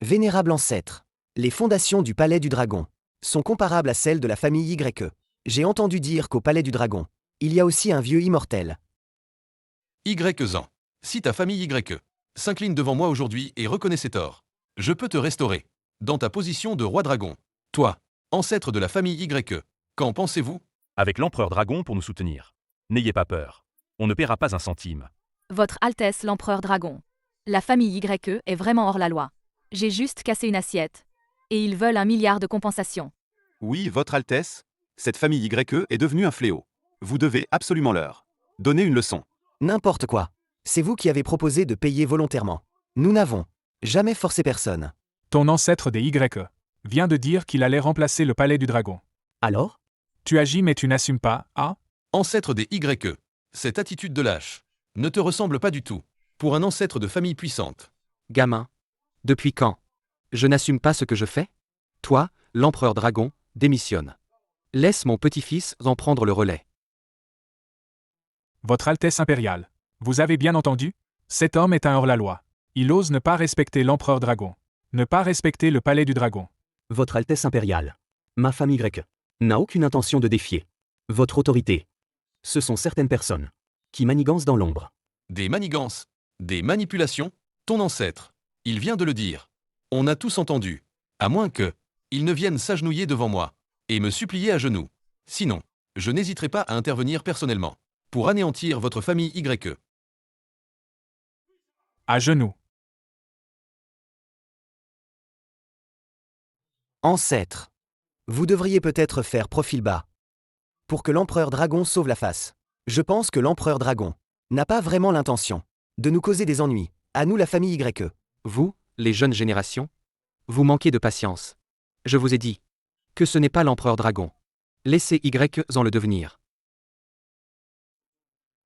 Vénérable ancêtre, les fondations du palais du dragon sont comparables à celles de la famille YE. J'ai entendu dire qu'au palais du dragon, il y a aussi un vieux immortel. YEZan, si ta famille YE s'incline devant moi aujourd'hui et reconnaît ses torts, je peux te restaurer dans ta position de roi dragon. Toi, ancêtre de la famille YE, qu'en pensez-vous? Avec l'empereur Dragon pour nous soutenir. N'ayez pas peur. On ne paiera pas un centime. Votre Altesse l'Empereur Dragon. La famille YE est vraiment hors la loi. J'ai juste cassé une assiette. Et ils veulent 1 milliard de compensation. Oui, Votre Altesse, cette famille YE est devenue un fléau. Vous devez absolument leur donner une leçon. N'importe quoi. C'est vous qui avez proposé de payer volontairement. Nous n'avons jamais forcé personne. Ton ancêtre des YE vient de dire qu'il allait remplacer le palais du dragon. Alors? Tu agis mais tu n'assumes pas, ah? Ancêtre des YE, cette attitude de lâche ne te ressemble pas du tout, pour un ancêtre de famille puissante. Gamin. Depuis quand? Je n'assume pas ce que je fais? Toi, l'empereur dragon, démissionne. Laisse mon petit-fils en prendre le relais. Votre Altesse impériale. Vous avez bien entendu? Cet homme est un hors-la-loi. Il ose ne pas respecter l'empereur dragon. Ne pas respecter le palais du dragon. Votre Altesse impériale. Ma famille YE n'a aucune intention de défier votre autorité. Ce sont certaines personnes qui manigancent dans l'ombre. Des manigances, des manipulations, ton ancêtre, il vient de le dire. On a tous entendu, à moins que il ne vienne s'agenouiller devant moi et me supplier à genoux. Sinon, je n'hésiterai pas à intervenir personnellement pour anéantir votre famille YE. À genoux. Ancêtre. Vous devriez peut-être faire profil bas. Pour que l'empereur dragon sauve la face. Je pense que l'empereur dragon n'a pas vraiment l'intention de nous causer des ennuis, à nous la famille YE. Vous, les jeunes générations, vous manquez de patience. Je vous ai dit que ce n'est pas l'empereur dragon. Laissez YEZan le devenir.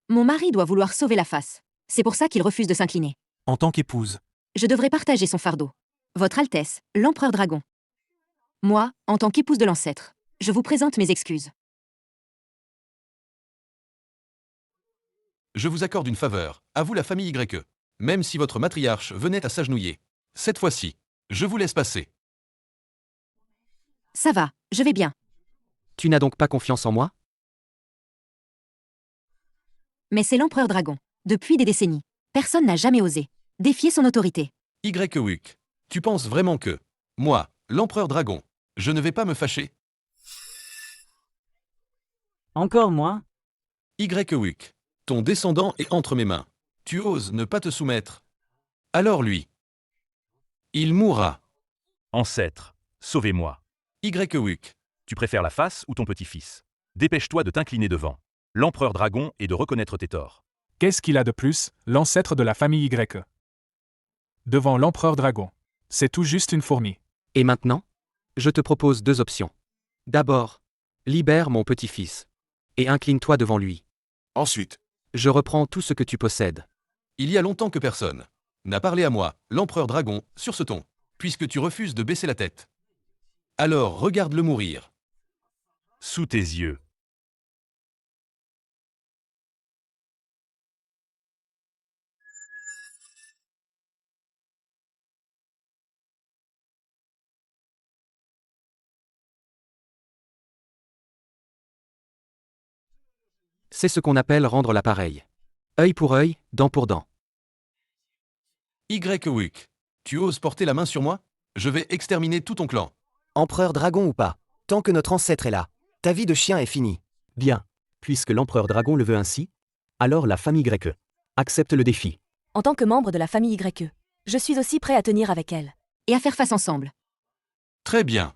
Mon mari doit vouloir sauver la face. C'est pour ça qu'il refuse de s'incliner. En tant qu'épouse. Je devrais partager son fardeau. Votre Altesse, l'Empereur Dragon. Moi, en tant qu'épouse de l'ancêtre, je vous présente mes excuses. Je vous accorde une faveur, à vous la famille YE. Même si votre matriarche venait à s'agenouiller. Cette fois-ci, je vous laisse passer. Ça va, je vais bien. Tu n'as donc pas confiance en moi? Mais c'est l'Empereur Dragon. Depuis des décennies, personne n'a jamais osé défier son autorité. YEWIC, tu penses vraiment que, moi, l'empereur dragon, je ne vais pas me fâcher? Encore moi? YEWIC, ton descendant est entre mes mains. Tu oses ne pas te soumettre? Alors lui, il mourra. Ancêtre, sauvez-moi. YEWIC, Tu préfères la face ou ton petit-fils? Dépêche-toi de t'incliner devant l'empereur dragon et de reconnaître tes torts. Qu'est-ce qu'il a de plus, l'ancêtre de la famille YE? Devant l'empereur dragon. C'est tout juste une fourmi. Et maintenant? Je te propose 2 options. D'abord, libère mon petit-fils. Et incline-toi devant lui. Ensuite, je reprends tout ce que tu possèdes. Il y a longtemps que personne n'a parlé à moi, l'empereur dragon, sur ce ton, puisque tu refuses de baisser la tête. Alors regarde-le mourir. Sous tes yeux. C'est ce qu'on appelle rendre l'appareil. Œil pour œil, dent pour dent. YEWIC, tu oses porter la main sur moi? Je vais exterminer tout ton clan. Empereur dragon ou pas, tant que notre ancêtre est là, ta vie de chien est finie. Bien. Puisque l'empereur dragon le veut ainsi, alors la famY accepte le défi. En tant que membre de la famille YE, je suis aussi prêt à tenir avec elle. Et à faire face ensemble. Très bien.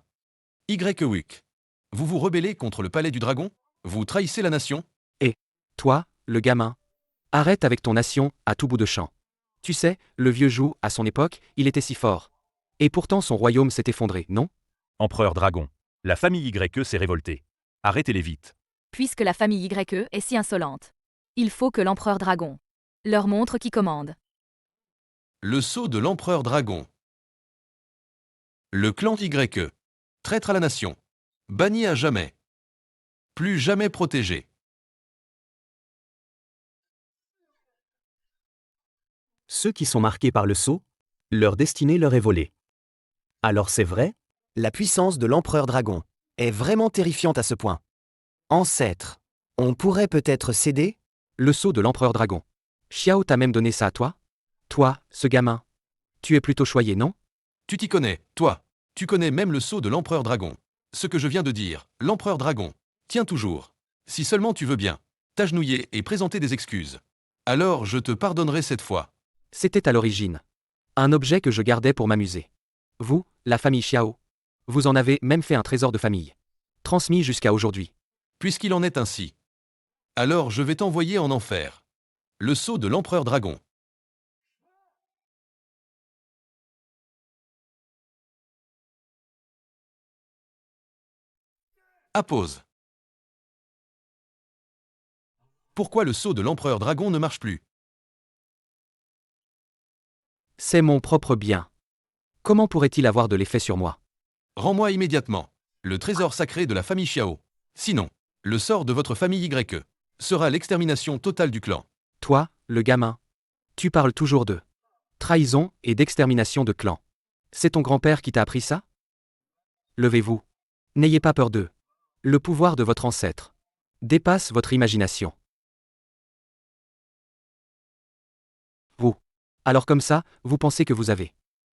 YWIC. Vous vous rebellez contre le palais du dragon? Vous trahissez la nation? Et, toi, le gamin, arrête avec ton nation à tout bout de champ. Tu sais, le vieux Jou, à son époque, il était si fort. Et pourtant son royaume s'est effondré, non? Empereur dragon. La famille YE s'est révoltée. Arrêtez-les vite. Puisque la famille YE est si insolente. Il faut que l'empereur dragon leur montre qui commande. Le sceau de l'empereur dragon. Le clan YE. Traître à la nation. Banni à jamais. Plus jamais protégé. Ceux qui sont marqués par le sceau, leur destinée leur est volée. Alors c'est vrai? La puissance de l'empereur dragon est vraiment terrifiante à ce point. Ancêtre, on pourrait peut-être céder? Le sceau de l'empereur dragon. Xiao t'a même donné ça à toi? Toi, ce gamin. Tu es plutôt choyé, non? Tu t'y connais, toi. Tu connais même le sceau de l'empereur dragon. Ce que je viens de dire, l'empereur dragon. Tiens toujours. Si seulement tu veux bien t'agenouiller et présenter des excuses. Alors je te pardonnerai cette fois. C'était à l'origine un objet que je gardais pour m'amuser. Vous, la famille Xiao, vous en avez même fait un trésor de famille. Transmis jusqu'à aujourd'hui. Puisqu'il en est ainsi. Alors je vais t'envoyer en enfer. Le sceau de l'empereur dragon. Appose. Pourquoi le sceau de l'empereur dragon ne marche plus? C'est mon propre bien. Comment pourrait-il avoir de l'effet sur moi? Rends-moi immédiatement le trésor sacré de la famille Xiao. Sinon, le sort de votre famille YE sera l'extermination totale du clan. Toi, le gamin, tu parles toujours de trahison et d'extermination de clan. C'est ton grand-père qui t'a appris ça? Levez-vous. N'ayez pas peur d'eux. Le pouvoir de votre ancêtre dépasse votre imagination. Vous. Alors comme ça, vous pensez que vous avez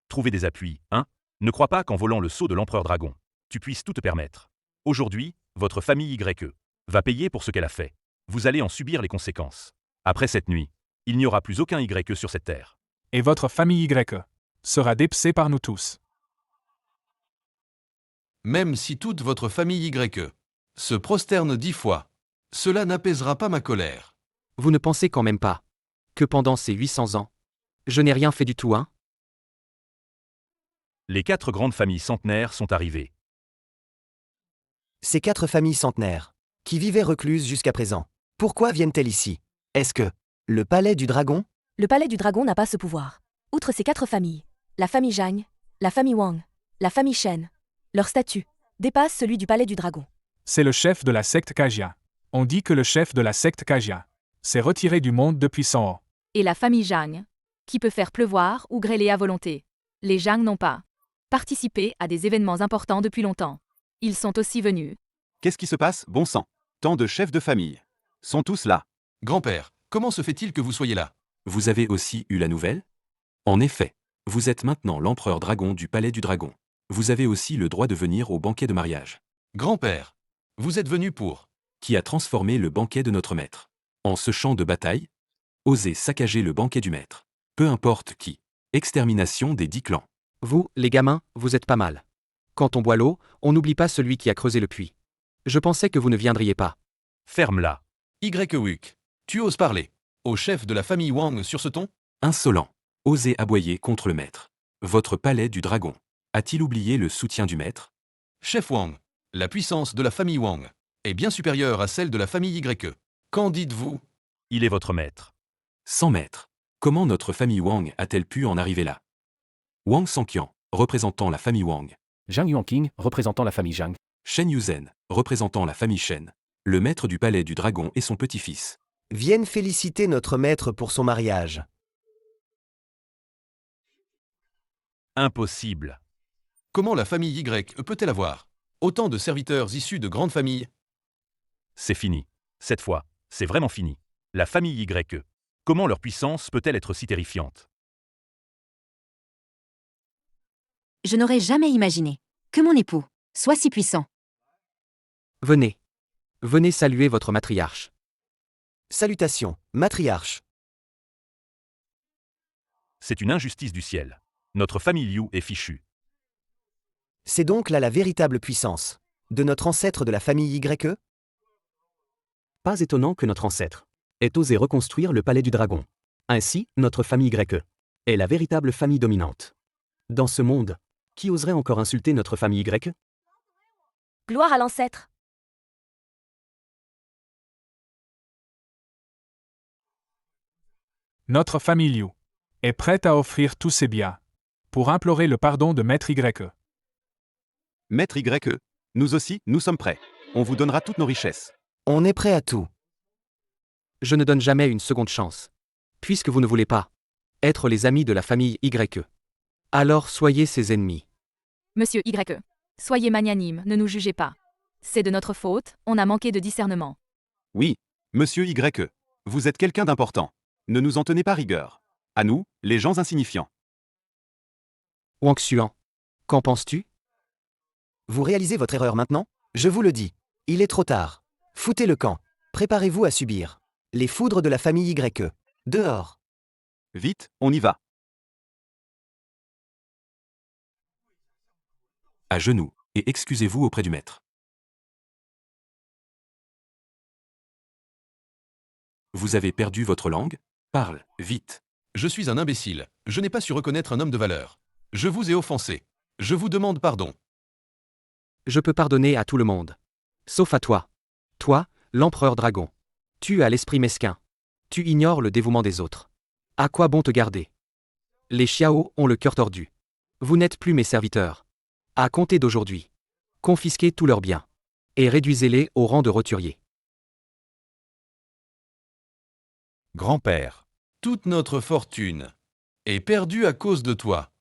Trouver des appuis, hein? Ne crois pas qu'en volant le sceau de l'empereur dragon, tu puisses tout te permettre. Aujourd'hui, votre famille YE va payer pour ce qu'elle a fait. Vous allez en subir les conséquences. Après cette nuit, il n'y aura plus aucun YE sur cette terre. Et votre famille YE sera dépecée par nous tous. Même si toute votre famille YE se prosterne 10 fois, cela n'apaisera pas ma colère. Vous ne pensez quand même pas que pendant ces 800 ans, je n'ai rien fait du tout, hein? Les 4 grandes familles centenaires sont arrivées. Ces 4 familles centenaires, qui vivaient recluses jusqu'à présent, pourquoi viennent-elles ici? Est-ce que le palais du dragon? Le palais du dragon n'a pas ce pouvoir. Outre ces 4 familles, la famille Zhang, la famille Wang, la famille Shen, leur statut dépasse celui du palais du dragon. C'est le chef de la secte Kajia. On dit que le chef de la secte Kajia s'est retiré du monde depuis 100 ans. Et la famille Zhang, qui peut faire pleuvoir ou grêler à volonté. Les Zhang n'ont pas participé à des événements importants depuis longtemps. Ils sont aussi venus. Qu'est-ce qui se passe, bon sang? Tant de chefs de famille. Sont tous là. Grand-père, comment se fait-il que vous soyez là? Vous avez aussi eu la nouvelle? En effet, vous êtes maintenant l'empereur dragon du palais du dragon. Vous avez aussi le droit de venir au banquet de mariage. Grand-père, vous êtes venu pour Qui a transformé le banquet de notre maître en ce champ de bataille? Osez saccager le banquet du maître. Peu importe qui. Extermination des 10 clans. Vous, les gamins, vous êtes pas mal. Quand on boit l'eau, on n'oublie pas celui qui a creusé le puits. Je pensais que vous ne viendriez pas. Ferme-la. YWIC. Tu oses parler au chef de la famille Wang sur ce ton? Insolent. Osez aboyer contre le maître. Votre palais du dragon. A-t-il oublié le soutien du maître? Chef Wang, la puissance de la famille Wang est bien supérieure à celle de la famille YE. Qu'en dites-vous? Il est votre maître. Sans maître. Comment notre famille Wang a-t-elle pu en arriver là? Wang Sanqian, représentant la famille Wang. Zhang Yuanqing, représentant la famille Zhang. Shen Yuzhen, représentant la famille Shen. Le maître du palais du dragon et son petit-fils. Viennent féliciter notre maître pour son mariage. Impossible. Comment la famille Y peut-elle avoir autant de serviteurs issus de grandes familles? C'est fini. Cette fois, c'est vraiment fini. La famille YE. Comment leur puissance peut-elle être si terrifiante? Je n'aurais jamais imaginé que mon époux Sois si puissant. Venez. Venez saluer votre matriarche. Salutations, matriarche. C'est une injustice du ciel. Notre famille Liu est fichue. C'est donc là la véritable puissance de notre ancêtre de la famille YE? Pas étonnant que notre ancêtre ait osé reconstruire le palais du dragon. Ainsi, notre famille YE est la véritable famille dominante. Dans ce monde, qui oserait encore insulter notre famille Y? Gloire à l'ancêtre. Notre famille Liu est prête à offrir tous ses biens pour implorer le pardon de Maître YE. Maître YE, nous aussi, nous sommes prêts. On vous donnera toutes nos richesses. On est prêt à tout. Je ne donne jamais une seconde chance. Puisque vous ne voulez pas être les amis de la famille YE. Alors soyez ses ennemis. Monsieur YE. Soyez magnanime, ne nous jugez pas. C'est de notre faute, on a manqué de discernement. Oui, monsieur YE, vous êtes quelqu'un d'important. Ne nous en tenez pas rigueur. À nous, les gens insignifiants. Wang Xuan. Qu'en penses-tu? Vous réalisez votre erreur maintenant? Je vous le dis. Il est trop tard. Foutez le camp. Préparez-vous à subir les foudres de la famille YE. Dehors. Vite, on y va. À genoux, et excusez-vous auprès du maître. Vous avez perdu votre langue? Parle, vite. Je suis un imbécile, je n'ai pas su reconnaître un homme de valeur. Je vous ai offensé. Je vous demande pardon. Je peux pardonner à tout le monde. Sauf à toi. Toi, l'empereur dragon. Tu as l'esprit mesquin. Tu ignores le dévouement des autres. À quoi bon te garder? Les Xiao ont le cœur tordu. Vous n'êtes plus mes serviteurs. À compter d'aujourd'hui, confisquez tous leurs biens. Et réduisez-les au rang de roturiers. Grand-père. Toute notre fortune est perdue à cause de toi.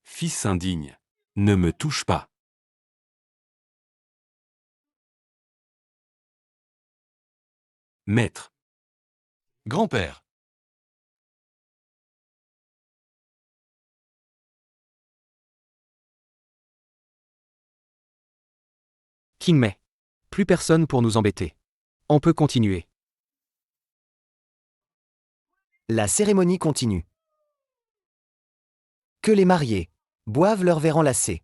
Fils indigne, ne me touche pas. Maître. Grand-père. King Mei. Plus personne pour nous embêter. On peut continuer. La cérémonie continue. Que les mariés boivent leur verre enlacé.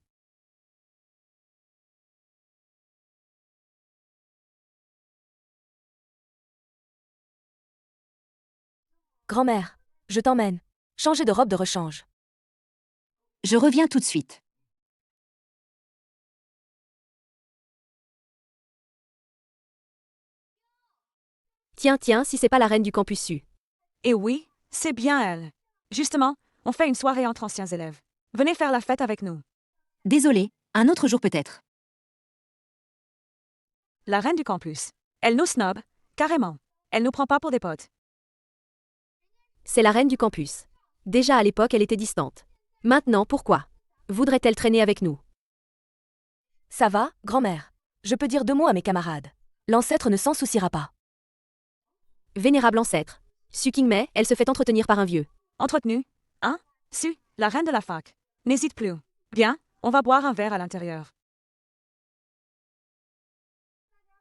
Grand-mère, je t'emmène. Changer de robe de rechange. Je reviens tout de suite. Tiens, si c'est pas la reine du campus U. Et oui, c'est bien elle. Justement, on fait une soirée entre anciens élèves. Venez faire la fête avec nous. Désolée, un autre jour peut-être. La reine du campus. Elle nous snob, carrément. Elle nous prend pas pour des potes. C'est la reine du campus. Déjà à l'époque, elle était distante. Maintenant, pourquoi voudrait-elle traîner avec nous? Ça va, grand-mère. Je peux dire 2 mots à mes camarades. L'ancêtre ne s'en souciera pas. Vénérable ancêtre. Su King Mei, elle se fait entretenir par un vieux. Entretenu? Hein? Su, la reine de la fac. N'hésite plus. Bien, on va boire un verre à l'intérieur.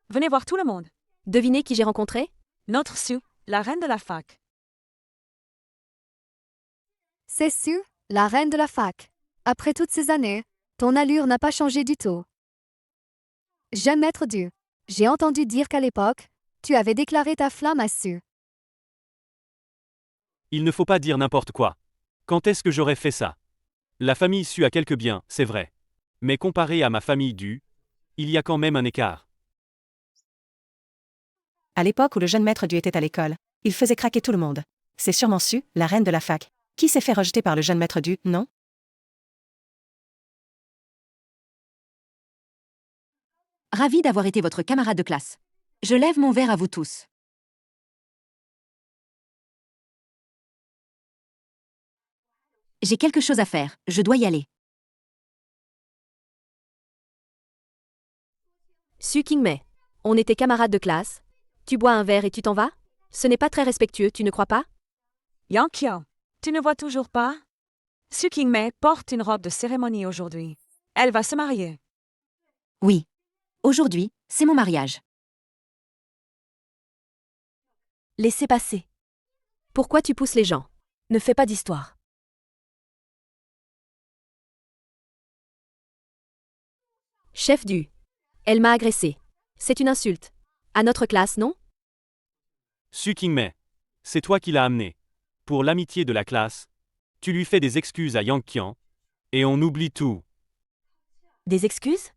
Venez voir tout le monde. Devinez qui j'ai rencontré? Notre Su, la reine de la fac. C'est Su, la reine de la fac. Après toutes ces années, ton allure n'a pas changé du tout. Jeune maître du, j'ai entendu dire qu'à l'époque, tu avais déclaré ta flamme à Su. Il ne faut pas dire n'importe quoi. Quand est-ce que j'aurais fait ça? La famille Su a quelques biens, c'est vrai. Mais comparé à ma famille Du, il y a quand même un écart. À l'époque où le jeune maître du était à l'école, il faisait craquer tout le monde. C'est sûrement Su, la reine de la fac, qui s'est fait rejeter par le jeune maître du, non? Ravi d'avoir été votre camarade de classe. Je lève mon verre à vous tous. J'ai quelque chose à faire, je dois y aller. Su King Mei, on était camarades de classe. Tu bois un verre et tu t'en vas? Ce n'est pas très respectueux, tu ne crois pas? Yang Qiao, tu ne vois toujours pas? Su King Mei porte une robe de cérémonie aujourd'hui. Elle va se marier. Oui. Aujourd'hui, c'est mon mariage. Laissez passer. Pourquoi tu pousses les gens? Ne fais pas d'histoire. Chef du. Elle m'a agressé. C'est une insulte. À notre classe, non? Su Qingmei. C'est toi qui l'as amené. Pour l'amitié de la classe, tu lui fais des excuses à Yang Qian, et on oublie tout. Des excuses?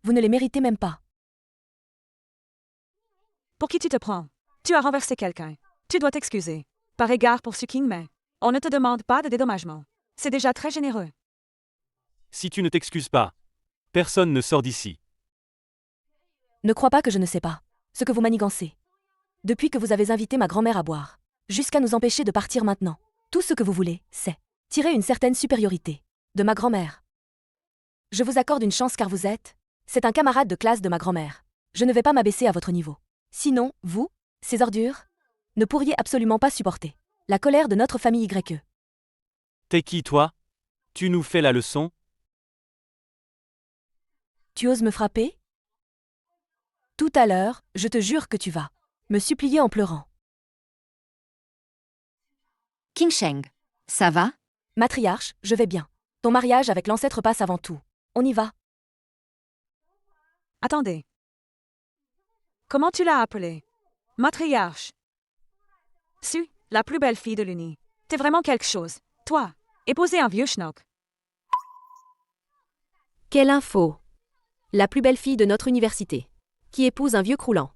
Vous ne les méritez même pas. Pour qui tu te prends? Tu as renversé quelqu'un. Tu dois t'excuser. Par égard pour Su Qingmei, on ne te demande pas de dédommagement. C'est déjà très généreux. Si tu ne t'excuses pas, personne ne sort d'ici. Ne crois pas que je ne sais pas ce que vous manigancez. Depuis que vous avez invité ma grand-mère à boire, jusqu'à nous empêcher de partir maintenant, tout ce que vous voulez, c'est tirer une certaine supériorité de ma grand-mère. Je vous accorde une chance car c'est un camarade de classe de ma grand-mère. Je ne vais pas m'abaisser à votre niveau. Sinon, vous, ces ordures, ne pourriez absolument pas supporter la colère de notre famille YE. T'es qui, toi? Tu nous fais la leçon? Tu oses me frapper? Tout à l'heure, je te jure que tu vas me supplier en pleurant. Qing Sheng. Ça va? Matriarche, je vais bien. Ton mariage avec l'ancêtre passe avant tout. On y va. Attendez. Comment tu l'as appelée? Matriarche. Su, la plus belle fille de l'Uni. T'es vraiment quelque chose. Toi, épouser un vieux schnock. Quelle info! La plus belle fille de notre université, qui épouse un vieux croulant.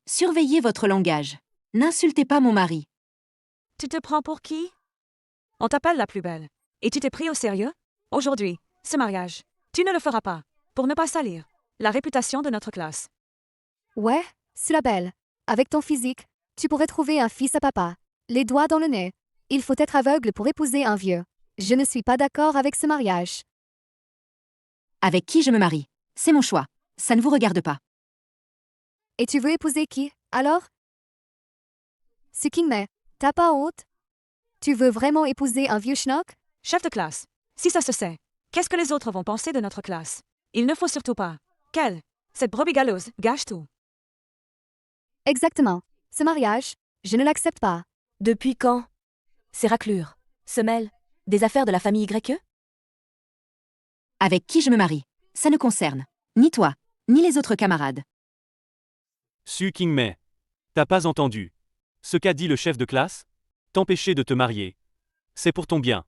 Surveillez votre langage. N'insultez pas mon mari. Tu te prends pour qui? On t'appelle la plus belle. Et tu t'es pris au sérieux? Aujourd'hui, ce mariage, tu ne le feras pas, pour ne pas salir la réputation de notre classe. Ouais, c'est la belle. Avec ton physique, tu pourrais trouver un fils à papa. Les doigts dans le nez. Il faut être aveugle pour épouser un vieux. Je ne suis pas d'accord avec ce mariage. Avec qui je me marie? C'est mon choix. Ça ne vous regarde pas. Et tu veux épouser qui, alors? Su Qingmei, t'as pas honte? Tu veux vraiment épouser un vieux schnock? Chef de classe, si ça se sait, qu'est-ce que les autres vont penser de notre classe? Il ne faut surtout pas qu'elle, cette brebis galeuse, gâche tout. Exactement. Ce mariage, je ne l'accepte pas. Depuis quand? Ces raclures, semelles, des affaires de la famille YE? Avec qui je me marie? Ça ne concerne ni toi, ni les autres camarades. Su Qingmei. T'as pas entendu ce qu'a dit le chef de classe? T'empêcher de te marier. C'est pour ton bien.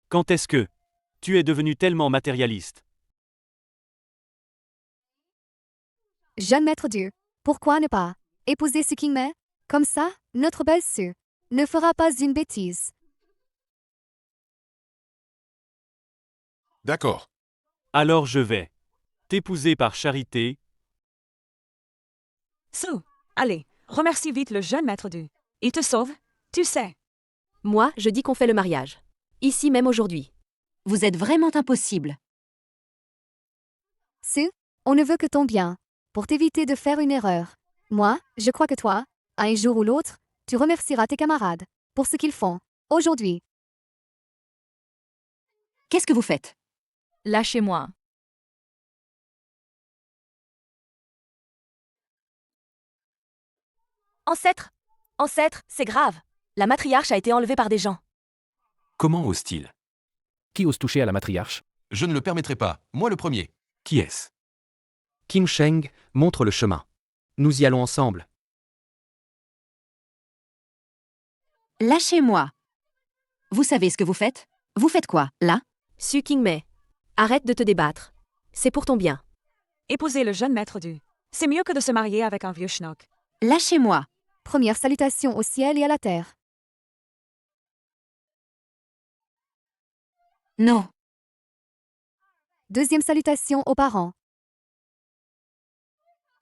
Quand est-ce que tu es devenu tellement matérialiste? Jeune maître Dieu, pourquoi ne pas épouser Su Qingmei? Comme ça, notre belle Su ne fera pas une bêtise. D'accord. Alors je vais t'épouser par charité. Su, allez, remercie vite le jeune maître du. Il te sauve, tu sais. Moi, je dis qu'on fait le mariage. Ici même aujourd'hui. Vous êtes vraiment impossible. Su, on ne veut que ton bien, pour t'éviter de faire une erreur. Moi, je crois que toi, un jour ou l'autre, tu remercieras tes camarades pour ce qu'ils font aujourd'hui. Qu'est-ce que vous faites? Lâchez-moi. Ancêtre! Ancêtre, c'est grave. La matriarche a été enlevée par des gens. Comment ose-t-il? Qui ose toucher à la matriarche? Je ne le permettrai pas, moi le premier. Qui est-ce? Qing Sheng montre le chemin. Nous y allons ensemble. Lâchez-moi. Vous savez ce que vous faites? Vous faites quoi, là? Su Qingmei, arrête de te débattre. C'est pour ton bien. Épouser le jeune maître du. C'est mieux que de se marier avec un vieux schnock. Lâchez-moi. Première salutation au ciel et à la terre. Non. Deuxième salutation aux parents.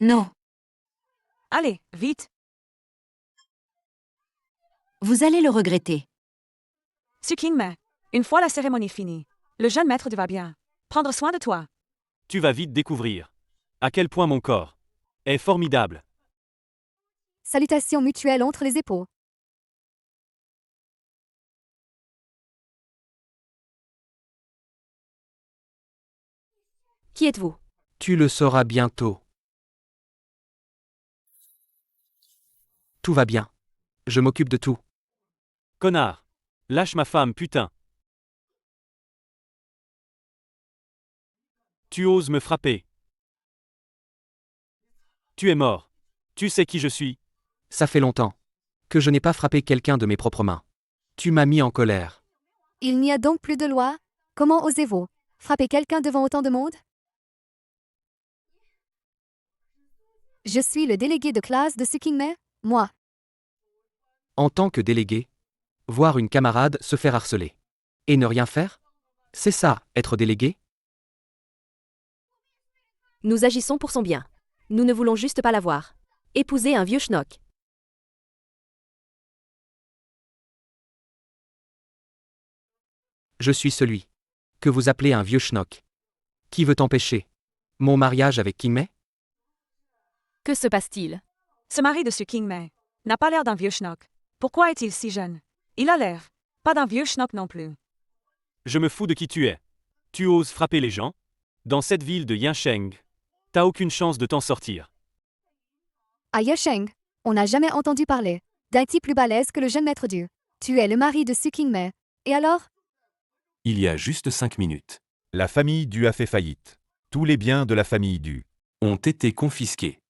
Non. Allez, vite. Vous allez le regretter. Su Qingmei, une fois la cérémonie finie, le jeune maître du va bien prendre soin de toi. Tu vas vite découvrir à quel point mon corps est formidable. Salutations mutuelles entre les époux. Qui êtes-vous? Tu le sauras bientôt. Tout va bien. Je m'occupe de tout. Connard. Lâche ma femme, putain. Tu oses me frapper. Tu es mort. Tu sais qui je suis? Ça fait longtemps que je n'ai pas frappé quelqu'un de mes propres mains. Tu m'as mis en colère. Il n'y a donc plus de loi? Comment osez-vous frapper quelqu'un devant autant de monde? Je suis le délégué de classe de Sukingme, moi. En tant que délégué, voir une camarade se faire harceler. Et ne rien faire? C'est ça, être délégué? Nous agissons pour son bien. Nous ne voulons juste pas la voir. Épouser un vieux schnock. Je suis celui que vous appelez un vieux schnock. Qui veut empêcher mon mariage avec Kingmei? Que se passe-t-il? Ce mari de Sukingme n'a pas l'air d'un vieux schnock. Pourquoi est-il si jeune? Il a l'air pas d'un vieux schnock non plus. Je me fous de qui tu es. Tu oses frapper les gens? Dans cette ville de Yansheng, t'as aucune chance de t'en sortir. À Yasheng, on n'a jamais entendu parler d'un type plus balèze que le jeune maître du. Tu es le mari de Sukingme. Et alors? Il y a juste 5 minutes. La famille Du a fait faillite. Tous les biens de la famille Du ont été confisqués.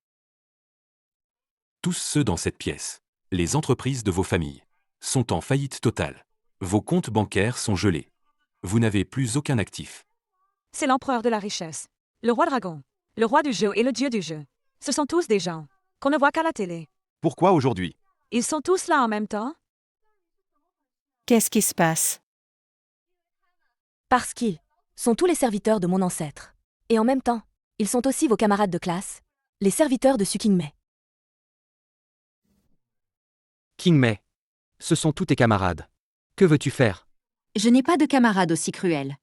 Tous ceux dans cette pièce, les entreprises de vos familles, sont en faillite totale. Vos comptes bancaires sont gelés. Vous n'avez plus aucun actif. C'est l'empereur de la richesse. Le roi dragon. Le roi du jeu et le dieu du jeu. Ce sont tous des gens qu'on ne voit qu'à la télé. Pourquoi aujourd'hui? Ils sont tous là en même temps? Qu'est-ce qui se passe? Parce qu'ils sont tous les serviteurs de mon ancêtre. Et en même temps, ils sont aussi vos camarades de classe, les serviteurs de Sukingme. Kingmei, ce sont tous tes camarades. Que veux-tu faire? Je n'ai pas de camarades aussi cruels.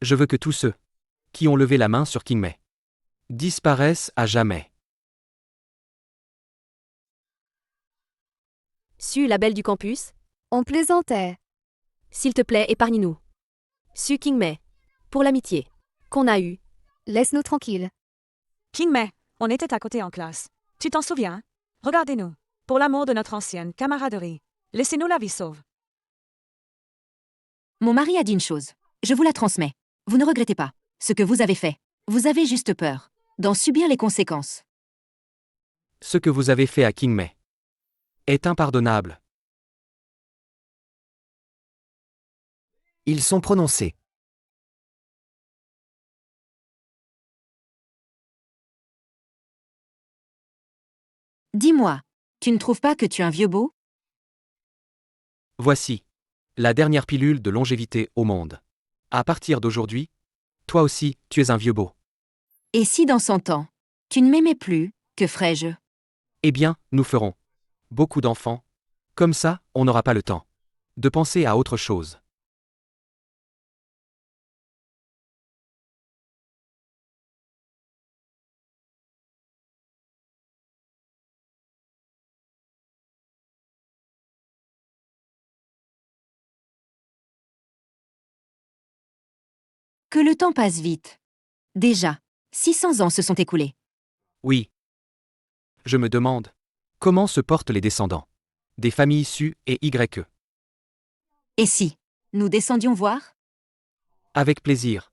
Je veux que tous ceux qui ont levé la main sur Kingmei disparaissent à jamais. Su, la belle du campus? On plaisantait. S'il te plaît, épargne-nous. Su Kingmei, pour l'amitié qu'on a eue. Laisse-nous tranquilles. Kingmei, on était à côté en classe. Tu t'en souviens? Regardez-nous. Pour l'amour de notre ancienne camaraderie. Laissez-nous la vie sauve. Mon mari a dit une chose. Je vous la transmets. Vous ne regrettez pas ce que vous avez fait. Vous avez juste peur d'en subir les conséquences. Ce que vous avez fait à Kingmei est impardonnable. Ils sont prononcés. Dis-moi, tu ne trouves pas que tu es un vieux beau? Voici la dernière pilule de longévité au monde. À partir d'aujourd'hui, toi aussi, tu es un vieux beau. Et si dans 100 ans, tu ne m'aimais plus, que ferais-je? Eh bien, nous ferons beaucoup d'enfants. Comme ça, on n'aura pas le temps de penser à autre chose. Que le temps passe vite. Déjà, 600 ans se sont écoulés. Oui. Je me demande comment se portent les descendants des familles Su et YE. Et si nous descendions voir? Avec plaisir.